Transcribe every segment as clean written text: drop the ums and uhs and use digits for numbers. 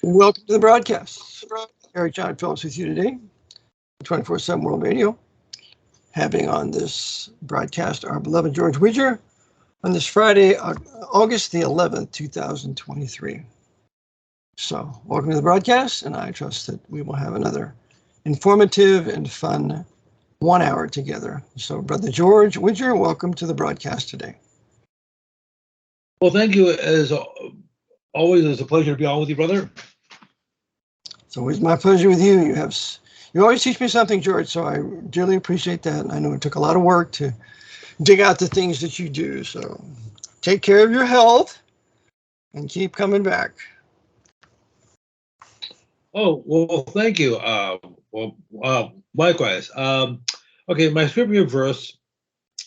Welcome to the broadcast. Eric John Phillips with you today, 24/7 World Radio, having on this broadcast our beloved George Widger on this Friday, August the 11th, 2023. So, welcome to the broadcast, and I trust that we will have another informative and fun 1 hour together. So, Brother George Widger, welcome to the broadcast today. Well, thank you. As always, it's a pleasure to be on with you, brother. It's always my pleasure with you. You always teach me something, George, so I dearly appreciate that. And I know it took a lot of work to dig out the things that you do. So take care of your health and keep coming back. Oh, well, thank you. Likewise. Okay, my scripture verse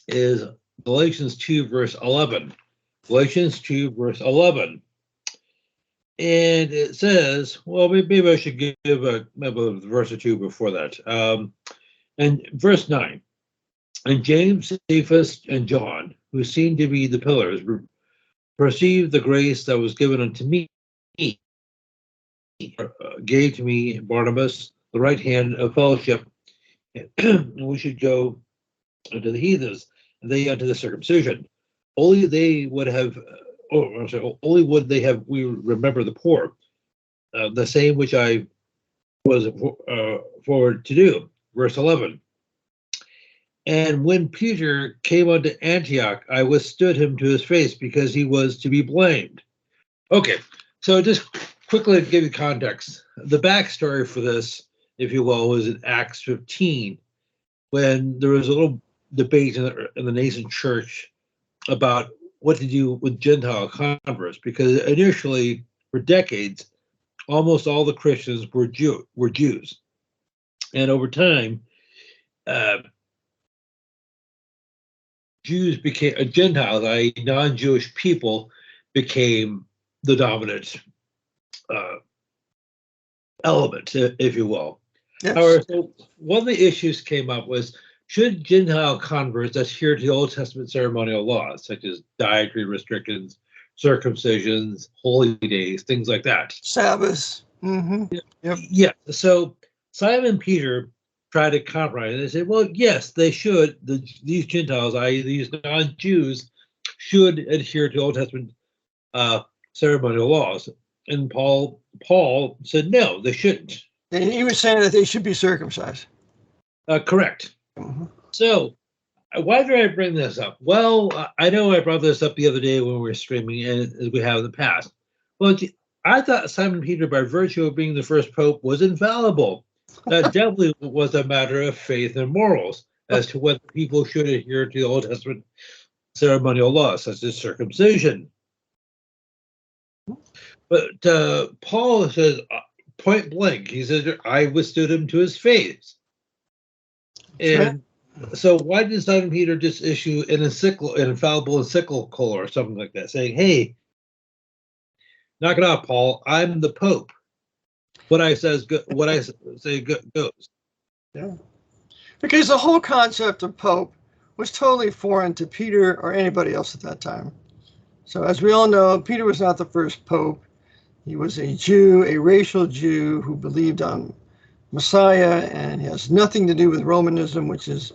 is Galatians 2, verse 11. Galatians 2, verse 11. And it says, well, maybe I should give a verse or two before that. And verse 9, and James, Cephas, and John, who seemed to be the pillars, perceived the grace that was given unto me, gave to me Barnabas the right hand of fellowship, and we should go unto the heathens, and they unto the circumcision. Only they would have. Only would they have we remember the poor, the same which I was forward to do. Verse 11. And when Peter came unto Antioch, I withstood him to his face, because he was to be blamed. Okay, so just quickly to give you context. The backstory for this, if you will, was in Acts 15, when there was a little debate in the nascent church about what to do with Gentile converts, because initially, for decades, almost all the Christians were Jews, and over time, Jews became Gentiles, i.e., non-Jewish people, became the dominant element, if you will. Yes. However, so one of the issues came up was, should Gentile converts adhere to the Old Testament ceremonial laws, such as dietary restrictions, circumcisions, holy days, things like that? Sabbath. Mm-hmm. Yep. Yeah. So Simon Peter tried to compromise, and they said, well, yes, they should. These Gentiles, i.e., these non-Jews, should adhere to Old Testament ceremonial laws. And Paul said, no, they shouldn't. And he was saying that they should be circumcised. Correct. Mm-hmm. So why did I bring this up? Well, I know I brought this up the other day when we were streaming, and as we have in the past. Well, I thought Simon Peter, by virtue of being the first pope, was infallible. That definitely was a matter of faith and morals as to whether people should adhere to the Old Testament ceremonial laws, such as circumcision. But Paul says, point blank, he says, I withstood him to his face. And so why did Simon Peter just issue an infallible encyclical or something like that, saying, hey, knock it off, Paul, I'm the Pope. What I say goes. Yeah. Because the whole concept of Pope was totally foreign to Peter or anybody else at that time. So as we all know, Peter was not the first Pope. He was a Jew, a racial Jew who believed on Messiah, and he has nothing to do with Romanism, which is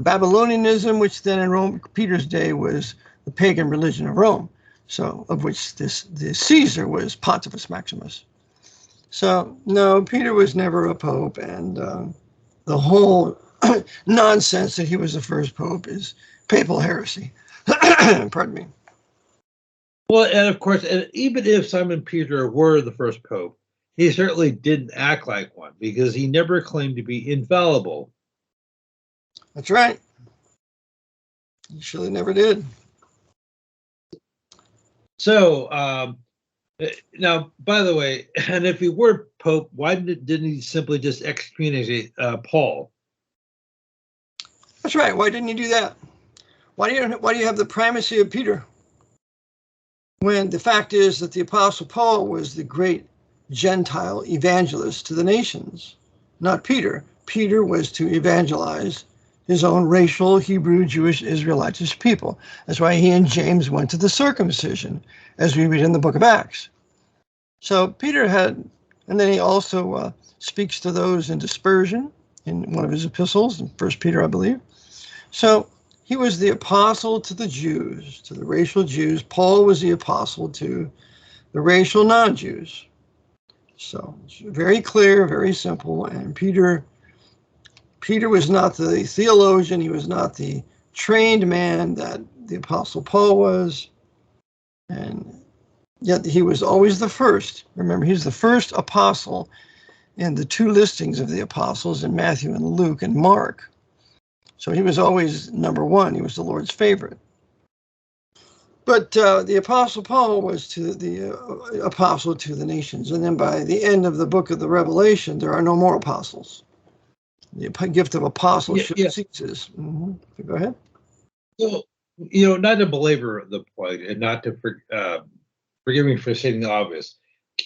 Babylonianism, which then in Peter's day was the pagan religion of Rome, so of which the Caesar was Pontifex Maximus. So no, Peter was never a pope, and the whole nonsense that he was the first pope is papal heresy. Pardon me. Well, and of course, and even if Simon Peter were the first pope, he certainly didn't act like one, because he never claimed to be infallible. That's right. He surely never did. So now, by the way, and if he were pope, why didn't he simply just excommunicate Paul? That's right. Why didn't he do that? Why do you have the primacy of Peter, when the fact is that the Apostle Paul was the great Gentile evangelist to the nations, not Peter. Peter was to evangelize his own racial Hebrew, Jewish, Israelitish people. That's why he and James went to the circumcision, as we read in the book of Acts. So Peter had, and then he also speaks to those in dispersion in one of his epistles, in 1 Peter, I believe. So he was the apostle to the Jews, to the racial Jews. Paul was the apostle to the racial non-Jews. So it's very clear, very simple. And Peter was not the theologian. He was not the trained man that the apostle Paul was. And yet he was always the first. Remember, he's the first apostle in the two listings of the apostles in Matthew and Luke and Mark. So he was always number one. He was the Lord's favorite. But the Apostle Paul was to the apostle to the nations. And then by the end of the book of the Revelation, there are no more apostles. The gift of apostleship ceases. Mm-hmm. Go ahead. So, not to belabor the point and not to forgive me for saying the obvious.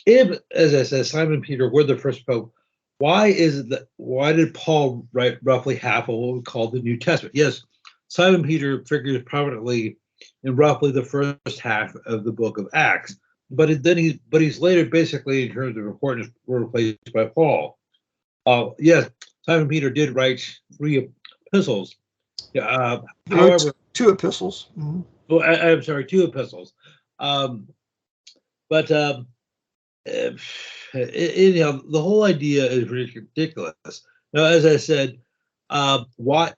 If, as I said, Simon Peter were the first pope, why did Paul write roughly half of what we call the New Testament? Yes, Simon Peter figures prominently in roughly the first half of the book of Acts, but he's later, basically, in terms of importance, replaced by Paul. Yes, Simon Peter did write 3 epistles. However, 2 epistles. Mm-hmm. Well, I'm sorry, 2 epistles. But anyhow, the whole idea is ridiculous. Now, as I said, why,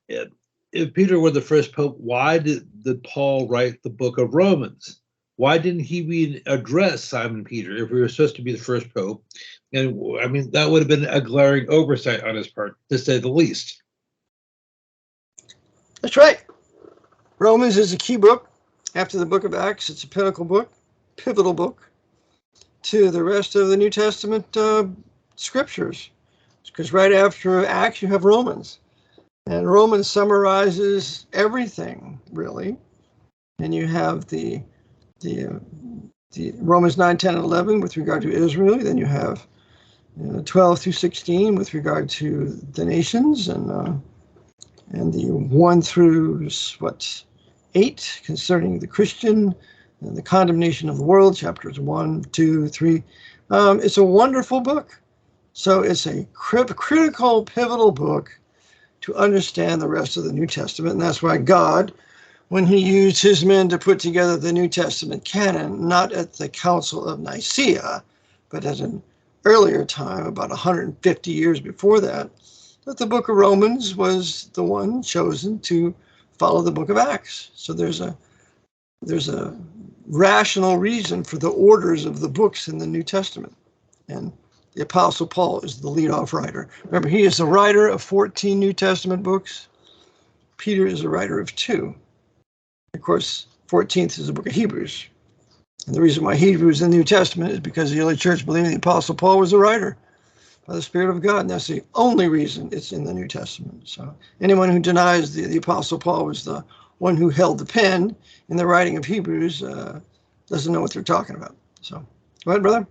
if Peter were the first pope, why did Paul write the book of Romans? Why didn't he even address Simon Peter if he was supposed to be the first pope? And I mean, that would have been a glaring oversight on his part, to say the least. That's right. Romans is a key book. After the book of Acts, it's a pivotal book to the rest of the New Testament scriptures. Because right after Acts, you have Romans. And Romans summarizes everything, really. And you have the Romans 9, 10, and 11 with regard to Israel. Then you have 12 through 16 with regard to the nations, and the 1 through 8 concerning the Christian and the condemnation of the world, chapters 1, 2, 3. It's a wonderful book. So it's a critical, pivotal book to understand the rest of the New Testament. And that's why God, when he used his men to put together the New Testament canon, not at the Council of Nicaea, but at an earlier time, about 150 years before that the book of Romans was the one chosen to follow the book of Acts. So there's a rational reason for the orders of the books in the New Testament. And the Apostle Paul is the lead-off writer. Remember, he is the writer of 14 New Testament books. Peter is the writer of 2. Of course, 14th is the book of Hebrews. And the reason why Hebrews in the New Testament is because the early church believed the Apostle Paul was the writer by the Spirit of God. And that's the only reason it's in the New Testament. So anyone who denies the Apostle Paul was the one who held the pen in the writing of Hebrews doesn't know what they're talking about. So go ahead, brother.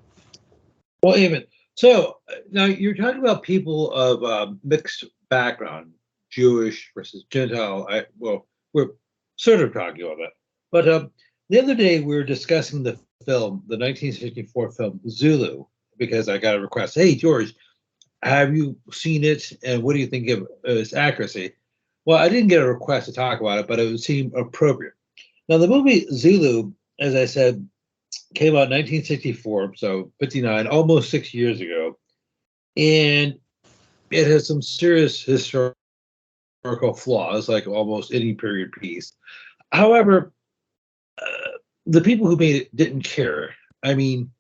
Well, amen. So now you're talking about people of mixed background, Jewish versus Gentile. We're sort of talking about that. But the other day we were discussing the film, the 1964 film Zulu, because I got a request. Hey, George, have you seen it? And what do you think of its accuracy? Well, I didn't get a request to talk about it, but it would seem appropriate. Now, the movie Zulu, as I said, came out in 1964, so 59, almost 6 years ago. And it has some serious historical flaws, like almost any period piece. However, the people who made it didn't care. I mean,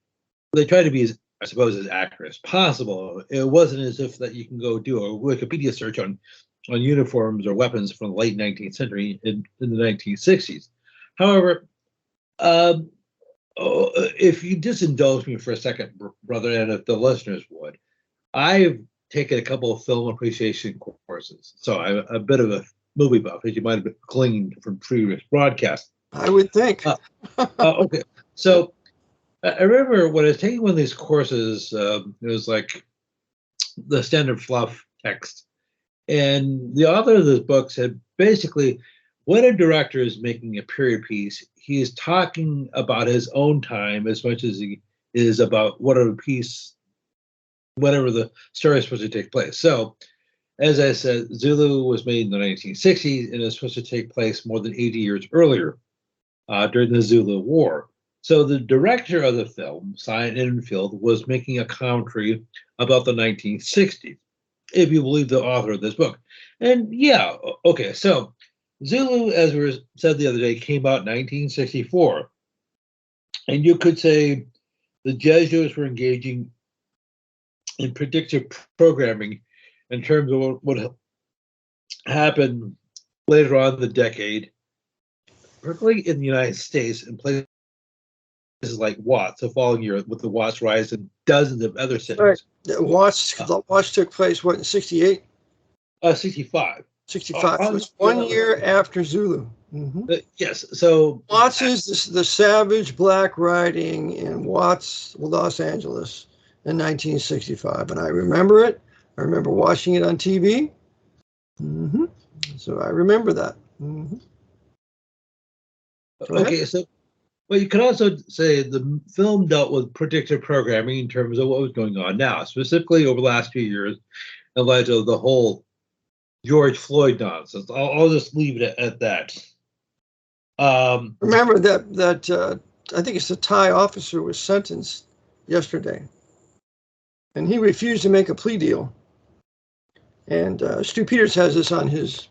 they tried to be, as accurate as possible. It wasn't as if that you can go do a Wikipedia search on uniforms or weapons from the late 19th century in the 1960s. However, if you just indulge me for a second, brother, and if the listeners would, I've taken a couple of film appreciation courses. So I'm a bit of a movie buff, as you might have gleaned from previous broadcasts. I would think. Okay. So I remember when I was taking one of these courses, it was like the standard fluff text. And the author of this book said, basically, when a director is making a period piece, he is talking about his own time as much as he is about whatever the story is supposed to take place. So, as I said, Zulu was made in the 1960s and is supposed to take place more than 80 years earlier, during the Zulu War. So the director of the film, Simon Enfield, was making a commentary about the 1960s, if you believe the author of this book. And yeah, okay, so Zulu, as we said the other day, came out in 1964. And you could say the Jesuits were engaging in predictive programming in terms of what would happen later on in the decade, particularly in the United States and places like Watts the following year with the Watts rise and dozens of other cities. Right. Watts took place, what, in 68? 65. 65. It was 1 year after Zulu. Yes. So Watts is the savage black riding in Watts, Los Angeles in 1965. And I remember it. I remember watching it on TV. So I remember that. Okay, so well, you could also say the film dealt with predictive programming in terms of what was going on now, specifically over the last few years, in light of the whole George Floyd nonsense. I'll just leave it at that. Remember that I think it's the Thai officer was sentenced yesterday, and he refused to make a plea deal. And Stu Peters has this on his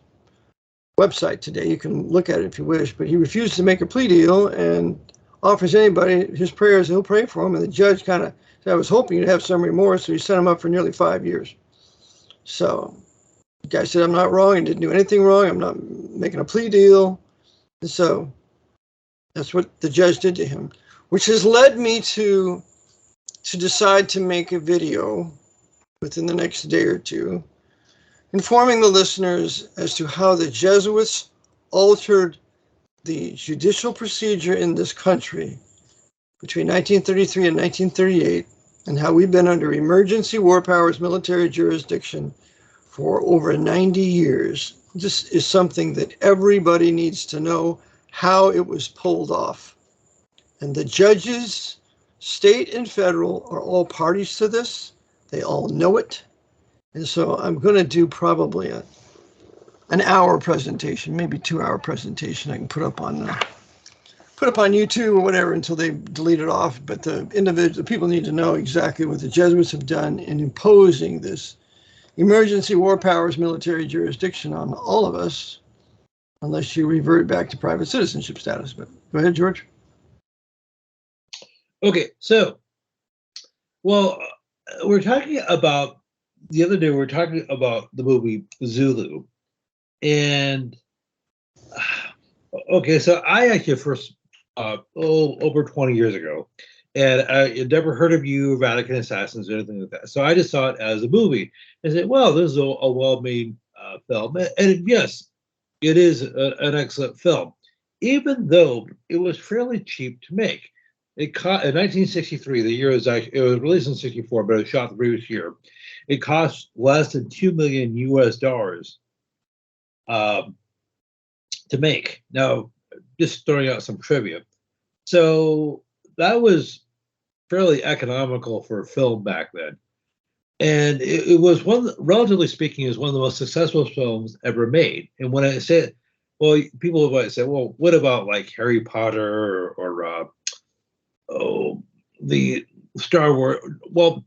website today. You can look at it if you wish, but he refused to make a plea deal and offers anybody his prayers, he'll pray for him. And the judge kind of said, I was hoping you'd have some remorse, so he sent him up for nearly 5 years. So the guy said, I'm not wrong, I didn't do anything wrong, I'm not making a plea deal. And so that's what the judge did to him, which has led me to decide to make a video within the next day or two, informing the listeners as to how the Jesuits altered the judicial procedure in this country between 1933 and 1938, and how we've been under emergency war powers military jurisdiction for over 90 years. This is something that everybody needs to know how it was pulled off. And the judges, state and federal, are all parties to this. They all know it. And so I'm going to do probably an hour presentation, maybe 2-hour presentation I can put up on YouTube or whatever until they delete it off. But the people need to know exactly what the Jesuits have done in imposing this emergency war powers military jurisdiction on all of us, unless you revert back to private citizenship status. But go ahead, George. Okay, so, well, we're talking about, the other day we were talking about the movie Zulu. And, okay, so I actually first, over 20 years ago, and I had never heard of you, Vatican Assassins, or anything like that. So I just saw it as a movie and said, well, this is a well-made film. And yes, it is an excellent film, even though it was fairly cheap to make. It cost, in 1963, the year was actually, it was released in 64, but it was shot the previous year. It cost less than $2 million US to make. Now, just throwing out some trivia. So that was fairly economical for a film back then. And it was relatively speaking, is one of the most successful films ever made. And when I say it, well, people might say, well, what about like Harry Potter or the Star Wars? Well,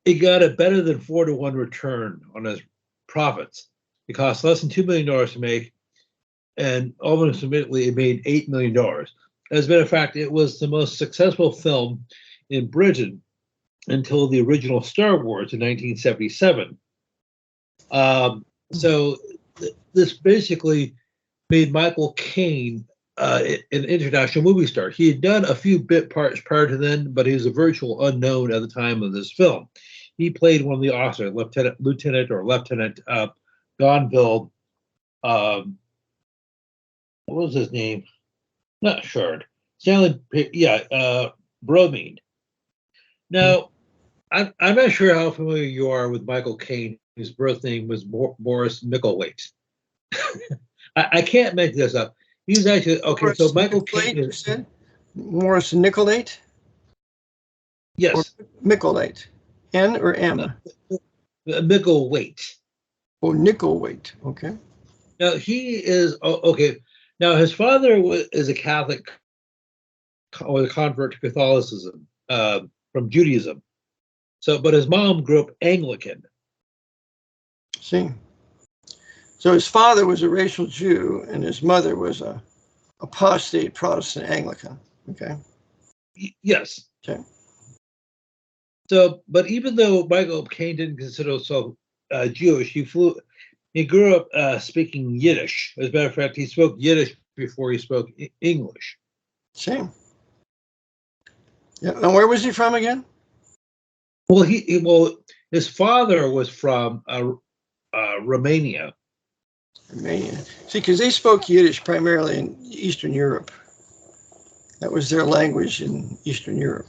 it got a better than 4-to-1 return on its profits. It cost less than $2 million to make, and almost immediately it made $8 million. As a matter of fact, it was the most successful film in Britain until the original Star Wars in 1977. So this basically made Michael Caine an international movie star. He had done a few bit parts prior to then, but he was a virtual unknown at the time of this film. He played one of the officers, Lieutenant Gonville. What was his name? Not sure. Stanley, Bromine. Now, I'm not sure how familiar you are with Michael Caine, whose birth name was Morris Micklethwait. I can't make this up. He was actually, okay, so Michael Caine is... Morris Nicolate? Or Yes, Mickelite? N or M? Mickle Waite. Oh, nickel weight. Okay. Now he is okay. Now his father is a Catholic, was a convert to Catholicism from Judaism. So, but his mom grew up Anglican. See. So his father was a racial Jew and his mother was a apostate Protestant Anglican. Okay. Yes. Okay. So, but even though Michael Caine didn't consider himself Jewish, he grew up speaking Yiddish. As a matter of fact, he spoke Yiddish before he spoke English. See. Yeah. And where was he from again? Well, his father was from Romania. Romania. See, because they spoke Yiddish primarily in Eastern Europe. That was their language in Eastern Europe.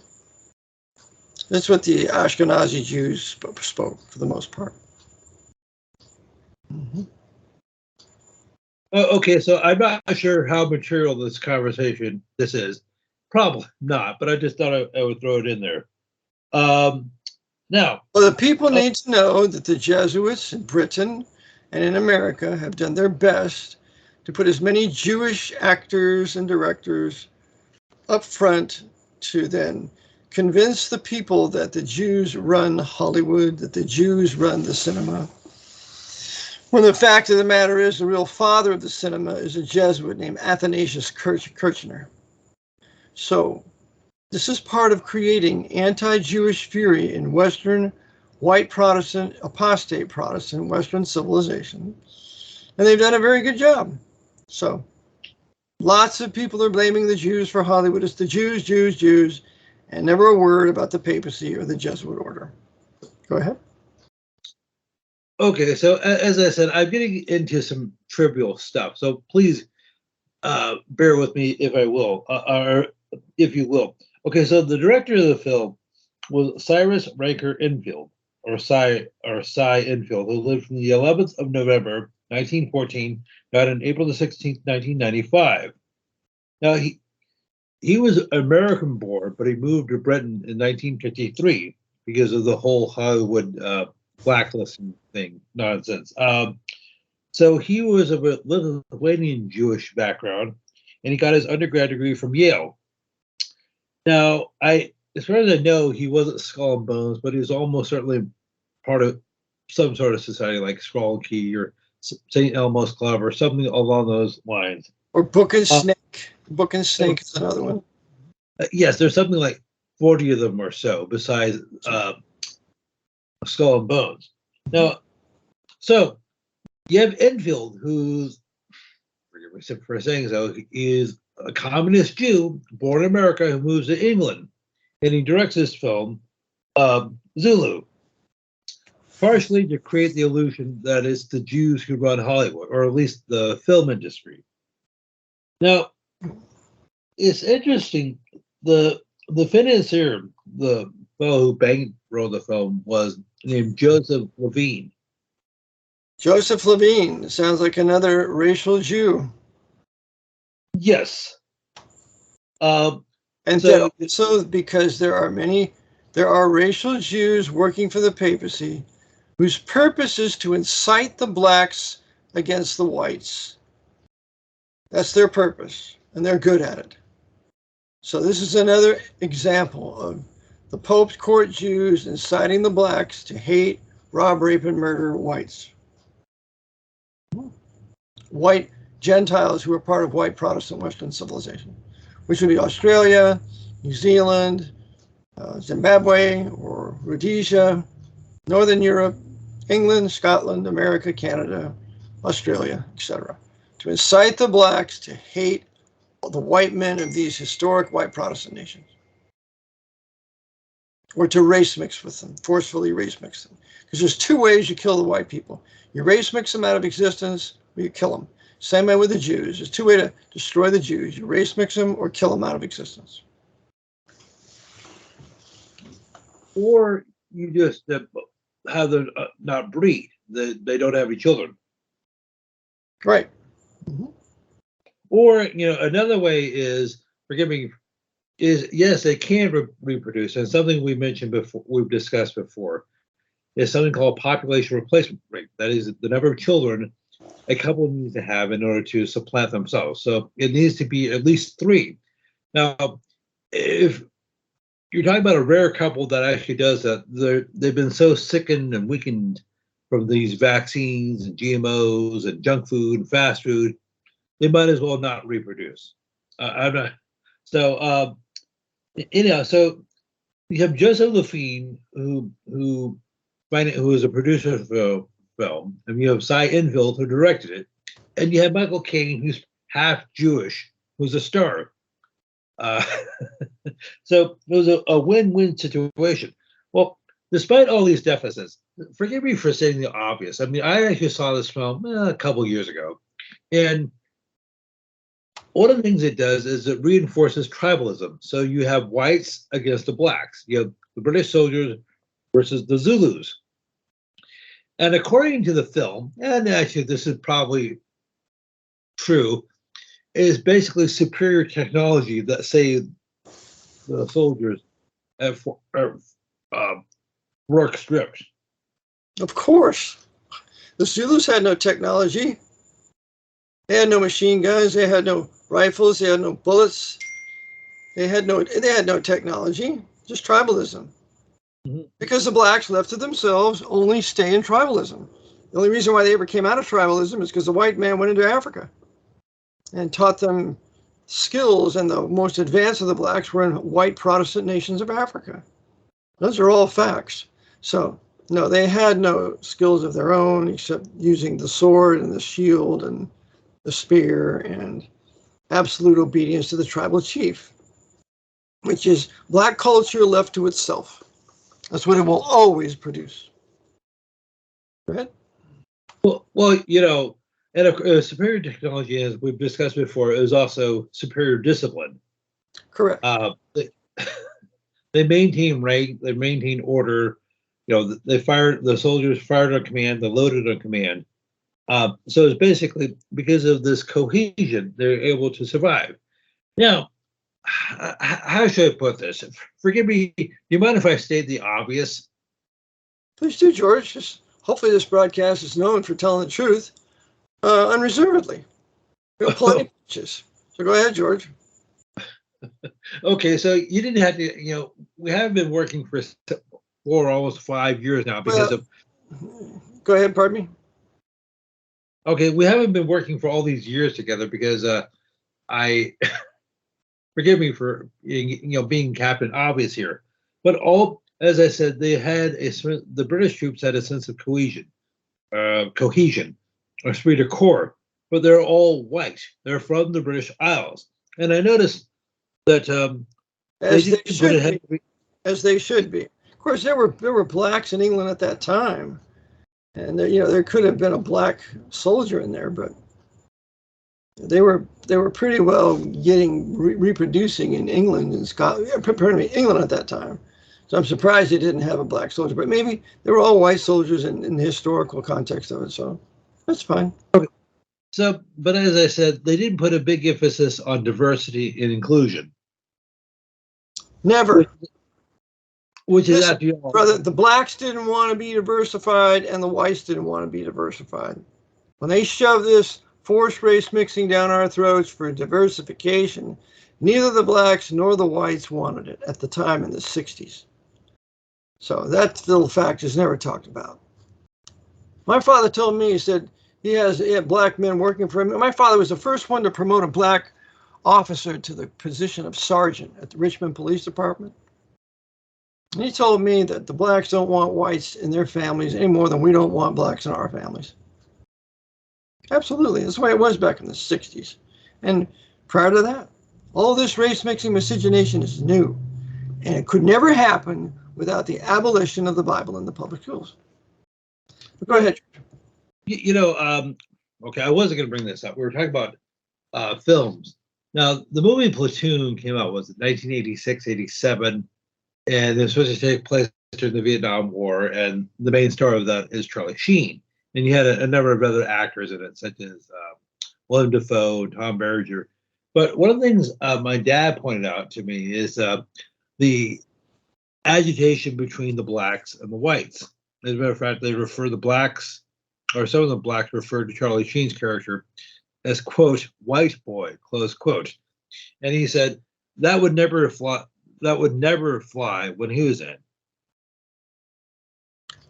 That's what the Ashkenazi Jews spoke for the most part. Mm-hmm. Okay, so I'm not sure how material this is. Probably not, but I just thought I would throw it in there. Now, well, the people need to know that the Jesuits in Britain and in America have done their best to put as many Jewish actors and directors up front to then convince the people that the Jews run Hollywood, that the Jews run the cinema. When the fact of the matter is, the real father of the cinema is a Jesuit named Athanasius Kirchner. So, this is part of creating anti-Jewish fury in Western white Protestant, apostate Protestant Western civilization. And they've done a very good job. So, lots of people are blaming the Jews for Hollywood. It's the Jews, Jews, Jews, and never a word about the papacy or the Jesuit order. Go ahead. okay, so as I said, I'm getting into some trivial stuff. So please bear with me if I will, or if you will. Okay, so the director of the film was Cyrus Ranker Enfield, or Cy Enfield, who lived from the 11th of November, 1914, died on April the 16th, 1995. Now, he was American born, but he moved to Britain in 1953 because of the whole Hollywood blacklisting thing nonsense. So he was of a Lithuanian Jewish background, and he got his undergrad degree from Yale. Now, as far as I know, he wasn't Skull and Bones, but he was almost certainly part of some sort of society like Skull and Key or St. Elmo's Club or something along those lines. Or Book and Snake. Book and Snake is another one. Yes, there's something like 40 of them or so, besides Skull and Bones. Now, so you have Enfield, who's, forgive me for saying so, is a communist Jew born in America who moves to England, and he directs this film, Zulu, partially to create the illusion that it's the Jews who run Hollywood, or at least the film industry. Now, it's interesting. The financier, the fellow who bankrolled the film, was named Joseph Levine. Joseph Levine sounds like another racial Jew. Yes. And so, because there are racial Jews working for the papacy whose purpose is to incite the blacks against the whites. That's their purpose, and they're good at it. So this is another example of the Pope's court Jews inciting the blacks to hate, rob, rape, and murder whites. White Gentiles who are part of white Protestant Western civilization, which would be Australia, New Zealand, Zimbabwe, or Rhodesia, Northern Europe, England, Scotland, America, Canada, Australia, etc., to incite the blacks to hate the white men of these historic white Protestant nations, or to race mix with them, forcefully race mix them. Because there's two ways you kill the white people. You race mix them out of existence, or you kill them. Same way with the Jews. There's two ways to destroy the Jews. You race mix them or kill them out of existence. Or you just have them not breed. They don't have any children. Right. Mm-hmm. Or, another way is, forgive me is yes, they can reproduce, and something we mentioned before, we've discussed before, is something called population replacement rate. That is the number of children a couple needs to have in order to supplant themselves. So it needs to be at least three. Now, if you're talking about a rare couple that actually does that, they've been so sickened and weakened from these vaccines and GMOs and junk food and fast food, they might as well not reproduce. I'm not. So, so you have Joseph Lafine, who is a producer of the film, and you have Cy Enfield, who directed it, and you have Michael Caine, who's half Jewish, who's a star. Uh, so it was a win-win situation. Well, despite all these deficits, forgive me for saying the obvious. I mean, I actually saw this film a couple years ago, and one of the things it does is it reinforces tribalism. So you have whites against the blacks. You have the British soldiers versus the Zulus. And according to the film, and actually this is probably true, is basically superior technology that saved the soldiers at work strips. Of course. The Zulus had no technology. They had no machine guns. They had no rifles. They had no bullets. They had no technology, just tribalism. Mm-hmm. Because the blacks, left to themselves, only stay in tribalism. The only reason why they ever came out of tribalism is because the white man went into Africa and taught them skills, and the most advanced of the blacks were in white Protestant nations of Africa. Those are all facts. So, no, they had no skills of their own except using the sword and the shield and the spear and absolute obedience to the tribal chief, which is black culture left to itself. That's what it will always produce. Go ahead. Well, and superior technology, as we've discussed before, is also superior discipline. Correct. They maintain rank, they maintain order. The soldiers fired on command, they loaded on command. So it's basically because of this cohesion, they're able to survive. Now, how should I put this? Forgive me, do you mind if I state the obvious? Please do, George. Hopefully this broadcast is known for telling the truth unreservedly. We have plenty of pitches. So go ahead, George. Okay, so you didn't have to, we haven't been working for almost 5 years now because of... Go ahead, pardon me. Okay, we haven't been working for all these years together because forgive me for being Captain Obvious here, but as I said, the British troops had a sense of cohesion, or esprit de corps, but they're all white. They're from the British Isles, and I noticed that as they should be. Of course, there were blacks in England at that time, and there could have been a black soldier in there, but they were pretty well reproducing in England and Scotland. England at that time. So I'm surprised they didn't have a black soldier, but maybe they were all white soldiers in the historical context of it. So that's fine. Okay. So, but as I said, they didn't put a big emphasis on diversity and inclusion. Never. Which is after brother, the blacks didn't want to be diversified and the whites didn't want to be diversified. When they shoved this forced race mixing down our throats for diversification, neither the blacks nor the whites wanted it at the time in the 60s. So that little fact is never talked about. My father told me, he said he had black men working for him. My father was the first one to promote a black officer to the position of sergeant at the Richmond Police Department. And he told me that the blacks don't want whites in their families any more than we don't want blacks in our families. Absolutely. That's the way it was back in the 60s. And prior to that, all this race mixing miscegenation is new. And it could never happen without the abolition of the Bible in the public schools. But go ahead. Okay, I wasn't going to bring this up. We were talking about films. Now, the movie Platoon came out, was it 1986, 87? And it was supposed to take place during the Vietnam War. And the main star of that is Charlie Sheen. And you had a number of other actors in it, such as Willem Dafoe, Tom Berenger. But one of the things my dad pointed out to me is the agitation between the blacks and the whites. As a matter of fact, they refer the blacks, or some of the blacks referred to Charlie Sheen's character as, quote, white boy, close quote. And he said that would never fly. That would never fly when he was in.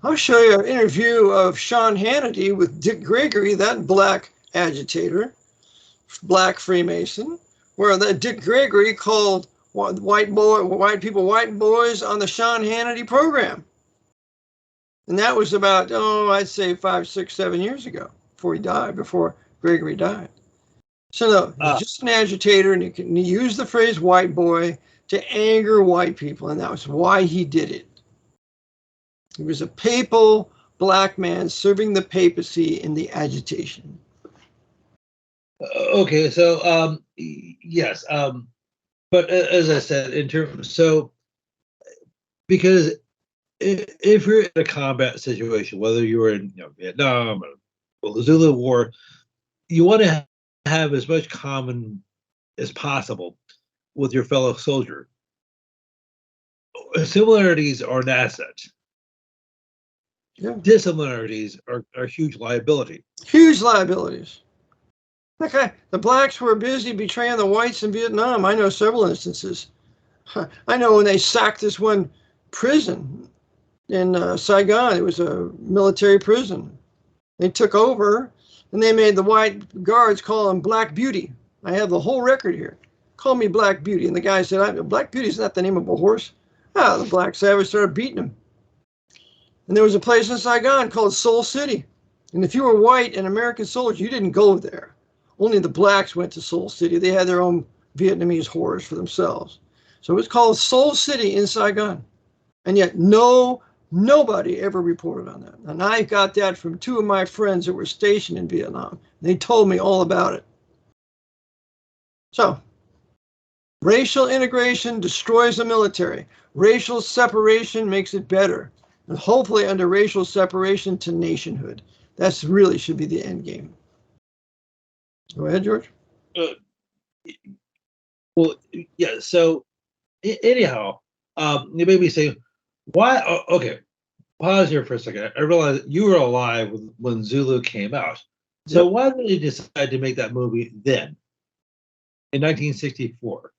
I'll show you an interview of Sean Hannity with Dick Gregory, that black agitator, black Freemason, where that Dick Gregory called white people white boys on the Sean Hannity program. And that was about, I'd say 5, 6, 7 years ago before Gregory died. So no, he's just an agitator, and he used the phrase white boy to anger white people, and that was why he did it. He was a papal black man serving the papacy in the agitation. Okay, so yes, but as I said, because if you're in a combat situation, whether you're in Vietnam or the Zulu War, you want to have as much common as possible with your fellow soldier. Similarities are an asset. Yeah. Dissimilarities are huge liability. Huge liabilities. Okay, the blacks were busy betraying the whites in Vietnam. I know several instances. I know when they sacked this one prison in Saigon, it was a military prison. They took over, and they made the white guards call him Black Beauty. I have the whole record here. Call me Black Beauty. And the guy said, Black Beauty is not the name of a horse. The black savage started beating him. And there was a place in Saigon called Soul City. And if you were white and American soldier, you didn't go there. Only the blacks went to Soul City. They had their own Vietnamese horrors for themselves. So it was called Soul City in Saigon. And yet nobody ever reported on that. And I got that from 2 of my friends that were stationed in Vietnam. They told me all about it. So, racial integration destroys the military. Racial separation makes it better. And hopefully under racial separation to nationhood. That's really should be the end game. Go ahead, George. Well, yeah. So, anyhow, you made me say, why? Okay, pause here for a second. I realized you were alive when Zulu came out. So Yep. why did they decide to make that movie then, in 1964?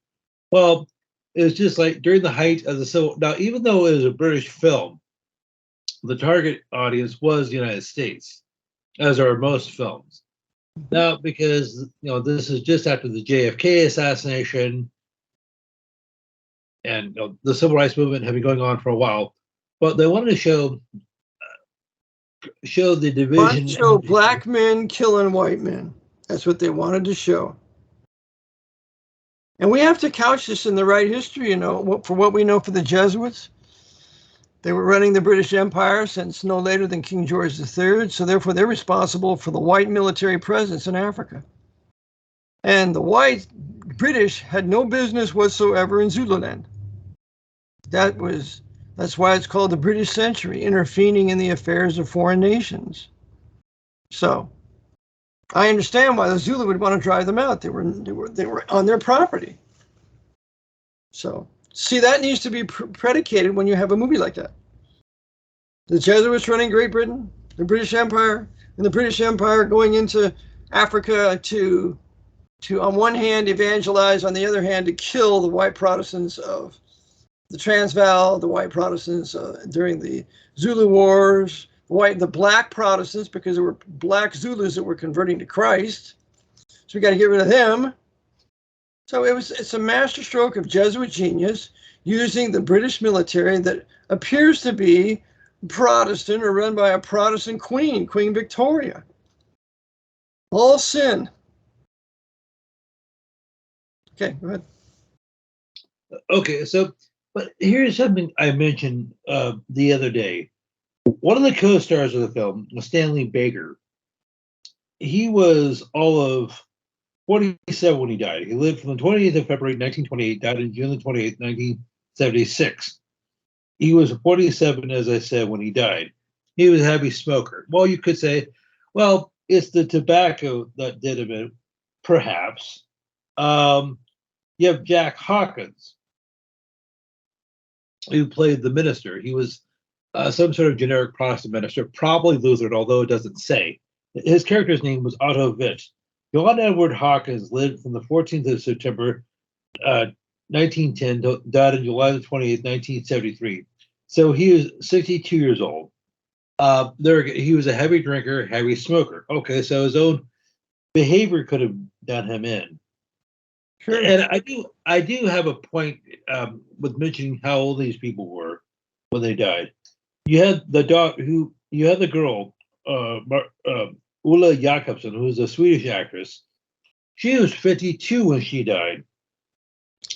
Well, it was just like during the height of the Civil. Now, even though it was a British film, the target audience was the United States, as are most films. Now, because this is just after the JFK assassination, and the civil rights movement had been going on for a while, but they wanted to show the division. Show black men killing white men. That's what they wanted to show. And we have to couch this in the right history, for what we know for the Jesuits. They were running the British Empire since no later than King George III, so therefore they're responsible for the white military presence in Africa. And the white British had no business whatsoever in Zululand. That's why it's called the British Century, intervening in the affairs of foreign nations. So I understand why the Zulu would want to drive them out. They were on their property. So see, that needs to be predicated when you have a movie like that. The Jesuits running Great Britain, the British Empire, and the British Empire going into Africa to on one hand evangelize, on the other hand to kill the white Protestants of the Transvaal, the white Protestants during the Zulu Wars, the black Protestants, because there were black Zulus that were converting to Christ. So we got to get rid of them. So it's a masterstroke of Jesuit genius using the British military that appears to be Protestant or run by a Protestant queen, Queen Victoria. All sin. Okay, go ahead. Okay, so, but here's something I mentioned the other day. One of the co-stars of the film was Stanley Baker. He was all of 47 when he died. He lived from the 28th of February, 1928, died on June the 28th, 1976. He was 47, as I said, when he died. He was a heavy smoker. Well, you could say, well, it's the tobacco that did him in, perhaps. You have Jack Hawkins, who played the minister. He was some sort of generic Protestant minister, probably Lutheran, although it doesn't say. His character's name was Otto Witt. John Edward Hawkins lived from the 14th of September, 1910, died on July the 28th, 1973. So he was 62 years old. He was a heavy drinker, heavy smoker. Okay, so his own behavior could have done him in. Sure. And I do have a point with mentioning how old these people were when they died. You had the girl, Ulla Jakobsen, who was a Swedish actress. She was 52 when she died.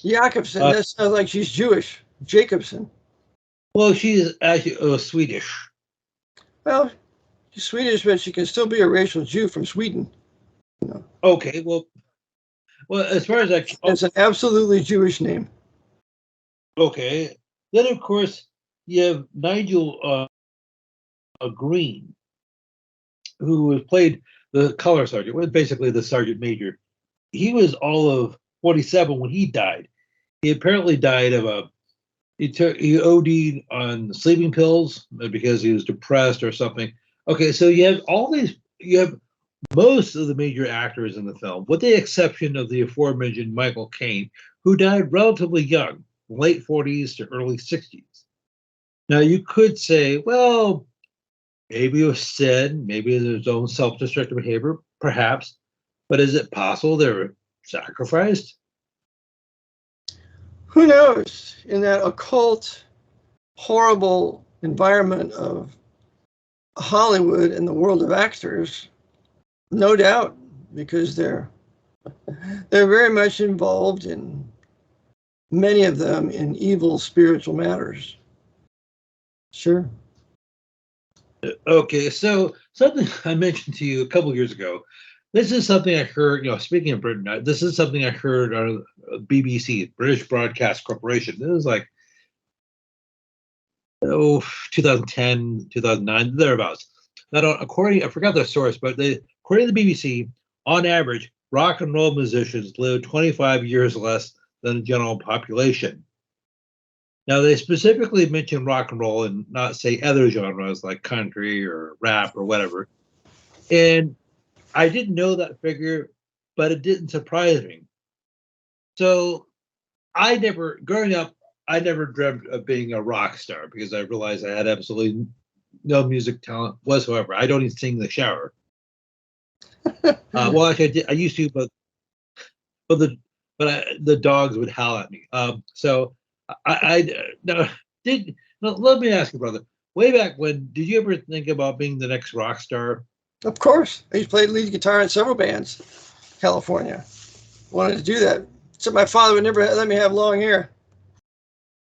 Jakobsen, that sounds like she's Jewish. Jacobson. Well, she's actually Swedish. Well, she's Swedish, but she can still be a racial Jew from Sweden. Okay, well, as far as it's an absolutely Jewish name. Okay, then of course you have Nigel Green, who played the color sergeant, well, basically the sergeant major. He was all of 47 when he died. He apparently died of he OD'd on sleeping pills because he was depressed or something. Okay, so you have most of the major actors in the film, with the exception of the aforementioned Michael Caine, who died relatively young, late 40s to early 60s. Now, you could say, well, maybe it was sin, maybe it was his own self-destructive behavior, perhaps, but is it possible they were sacrificed? Who knows? In that occult, horrible environment of Hollywood and the world of actors, no doubt, because they're very much involved in, many of them, in evil spiritual matters. Sure. Okay, so something I mentioned to you a couple of years ago. This is something I heard, speaking of Britain, this is something I heard on BBC, British Broadcast Corporation. This was like, 2010, 2009, thereabouts. Now, I forgot the source, but according to the BBC, on average, rock and roll musicians live 25 years less than the general population. Now, they specifically mention rock and roll and not say other genres like country or rap or whatever. And I didn't know that figure, but it didn't surprise me. So growing up, I never dreamt of being a rock star because I realized I had absolutely no music talent whatsoever. I don't even sing in the shower. Well, actually, I used to, but the dogs would howl at me. So let me ask you, brother. Way back when, did you ever think about being the next rock star? Of course. I played lead guitar in several bands, California. Wanted to do that. Except my father would never let me have long hair.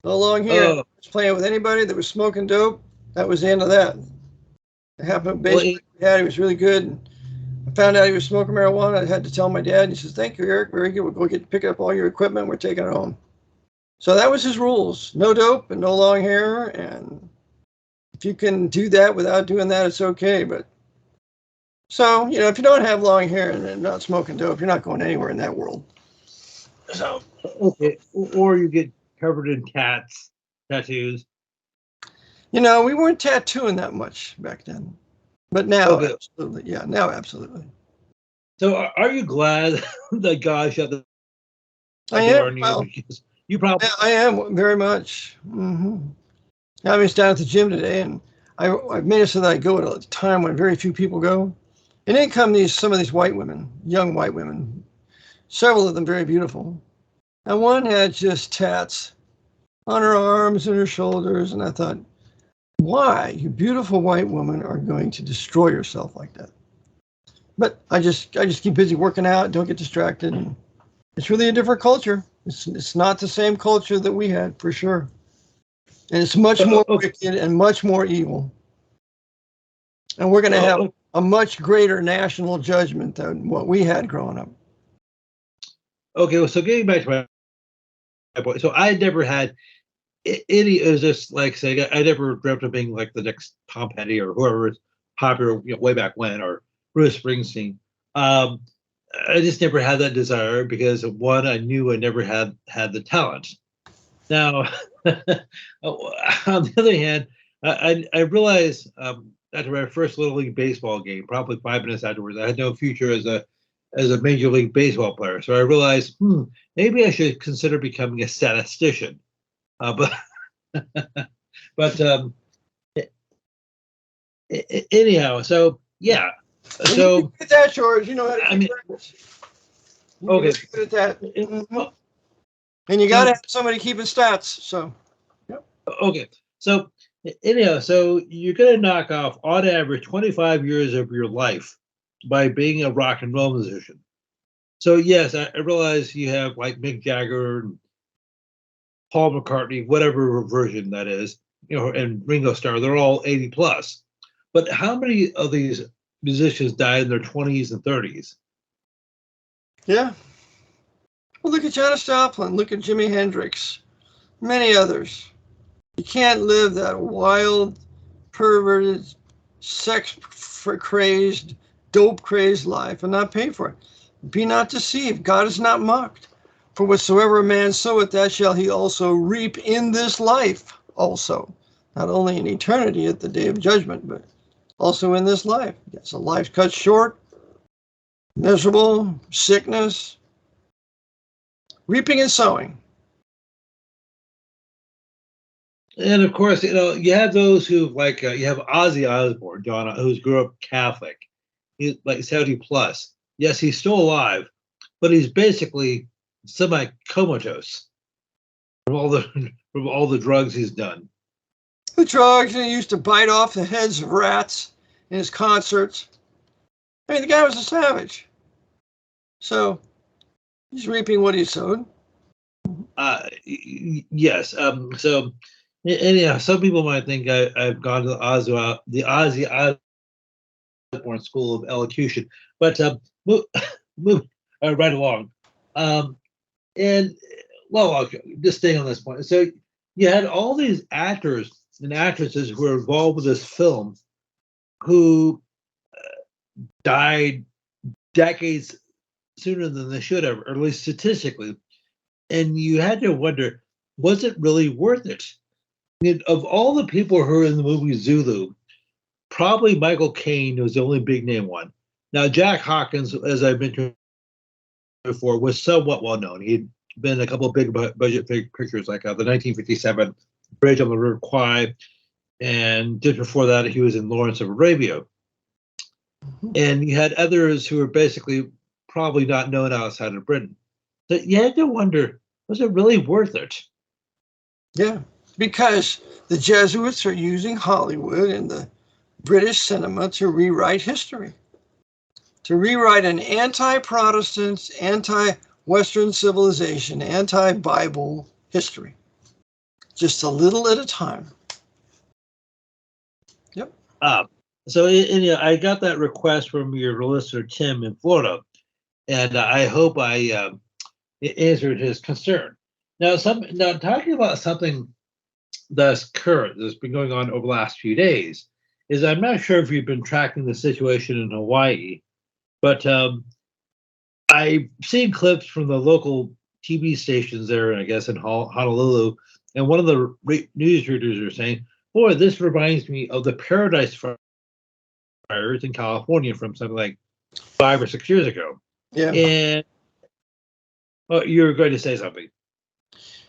No long hair. I was playing with anybody that was smoking dope. That was the end of that. It happened basically. He was really good. I found out he was smoking marijuana. I had to tell my dad. And he says, "Thank you, Eric. Very good. We'll go pick up all your equipment. We're taking it home." So that was his rules. No dope and no long hair. And if you can do that without doing that, it's okay. But so, if you don't have long hair and not smoking dope, you're not going anywhere in that world. So, okay. Or you get covered in tattoos. We weren't tattooing that much back then. But now, absolutely. Yeah, now, absolutely. So are you glad that God shut the door on you? Well, you probably. Yeah, I am very much. Mm-hmm. I was down at the gym today, and I've made it so that I go at a time when very few people go. And in come some of these white women, young white women, several of them very beautiful. And one had just tats on her arms and her shoulders. And I thought, why, you beautiful white woman, are going to destroy yourself like that? But I just keep busy working out, don't get distracted. And it's really a different culture. It's not the same culture that we had, for sure. And it's much more wicked and much more evil. And we're going to have a much greater national judgment than what we had growing up. Okay, well, so getting back to my point. So I never had any, it was just like saying, I never dreamt of being like the next Tom Petty or whoever was popular way back when, or Bruce Springsteen. I just never had that desire because one, I knew I never had the talent. Now, on the other hand, I realized after my first Little League baseball game, probably 5 minutes afterwards, I had no future as a Major League Baseball player. So I realized, maybe I should consider becoming a statistician. But but anyhow, so yeah, so Get that, George. You know how to I mean, okay, good at that. well, And you got to have somebody keeping stats. So, yep. okay, so anyhow, so you're gonna knock off on average 25 years of your life by being a rock and roll musician. So yes, I realize you have like Mick Jagger and Paul McCartney, whatever version that is, and Ringo Starr, they're all 80 plus. But how many of these musicians died in their 20s and 30s? Yeah. Well, look at Janis Joplin. Look at Jimi Hendrix. Many others. You can't live that wild, perverted, sex-crazed, dope-crazed life and not pay for it. Be not deceived. God is not mocked. For whatsoever a man soweth, that shall he also reap in this life also. Not only in eternity at the day of judgment, but also in this life. Yes, a life cut short, miserable, sickness, reaping and sowing. And of course, you have those who like you have Ozzy Osbourne, John, who's grew up Catholic. He's like 70 plus. Yes, he's still alive, but he's basically semi-comatose from all the drugs he's done. The drugs, and he used to bite off the heads of rats in his concerts. I mean, the guy was a savage. So he's reaping what he sowed. Yes. So anyhow, some people might think I've gone to the Ozzy Osbourne School of Elocution, but move right along. And well, okay, just staying on this point. So you had all these actors and actresses who were involved with this film who died decades sooner than they should have, or at least statistically. And you had to wonder, was it really worth it? I mean, of all the people who were in the movie Zulu, probably Michael Caine was the only big name one. Now, Jack Hawkins, as I've mentioned before, was somewhat well known. He'd been in a couple of big budget pictures like the 1957 Bridge on the River Kwai, and just before that, he was in Lawrence of Arabia. And you had others who were basically probably not known outside of Britain. So you had to wonder, was it really worth it? Yeah, because the Jesuits are using Hollywood and the British cinema to rewrite history, to rewrite an anti-Protestant, anti-Western civilization, anti-Bible history, just a little at a time. Yep. So I got that request from your listener, Tim, in Florida, and I hope I answered his concern. Now, talking about something that's current, that's been going on over the last few days, is I'm not sure if you've been tracking the situation in Hawaii, but I've seen clips from the local TV stations there, I guess, in Honolulu, and one of the news readers are saying, boy, this reminds me of the Paradise fires in California from something like 5 or 6 years ago. Yeah. And you were going to say something.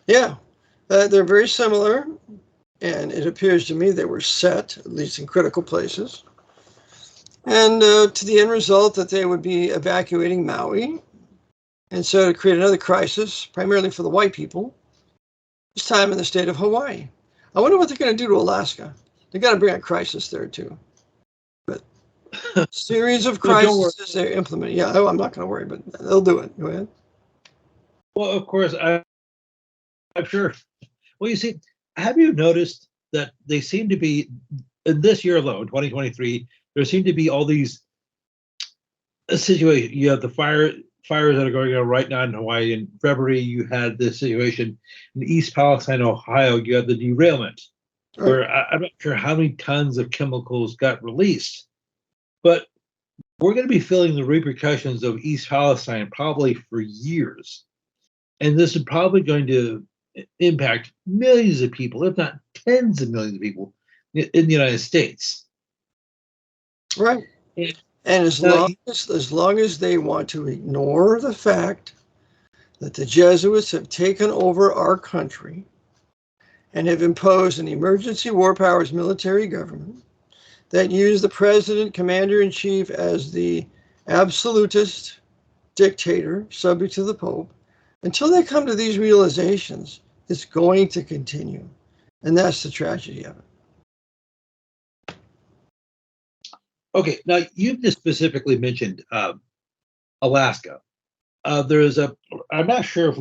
Yeah, they're very similar, and it appears to me they were set, at least in critical places, and to the end result that they would be evacuating Maui, and so to create another crisis, primarily for the white people, this time in the state of Hawaii. I wonder what they're going to do to Alaska. They got to bring a crisis there too. But series of crises they're implementing. Yeah, I'm not going to worry, but they'll do it. Go ahead. Well, of course, I'm sure. Well, you see, have you noticed that they seem to be, in this year alone, 2023, there seem to be all these situations. You have the fires that are going on right now in Hawaii. In February, you had this situation in East Palestine, Ohio. You had the derailment, where I'm not sure how many tons of chemicals got released. But we're going to be feeling the repercussions of East Palestine probably for years. And this is probably going to impact millions of people, if not tens of millions of people in the United States. Right. And as long as they want to ignore the fact that the Jesuits have taken over our country and have imposed an emergency war powers military government that used the president, commander-in-chief, as the absolutist dictator subject to the Pope, until they come to these realizations, it's going to continue. And that's the tragedy of it. Okay, now you've just specifically mentioned Alaska. I'm not sure if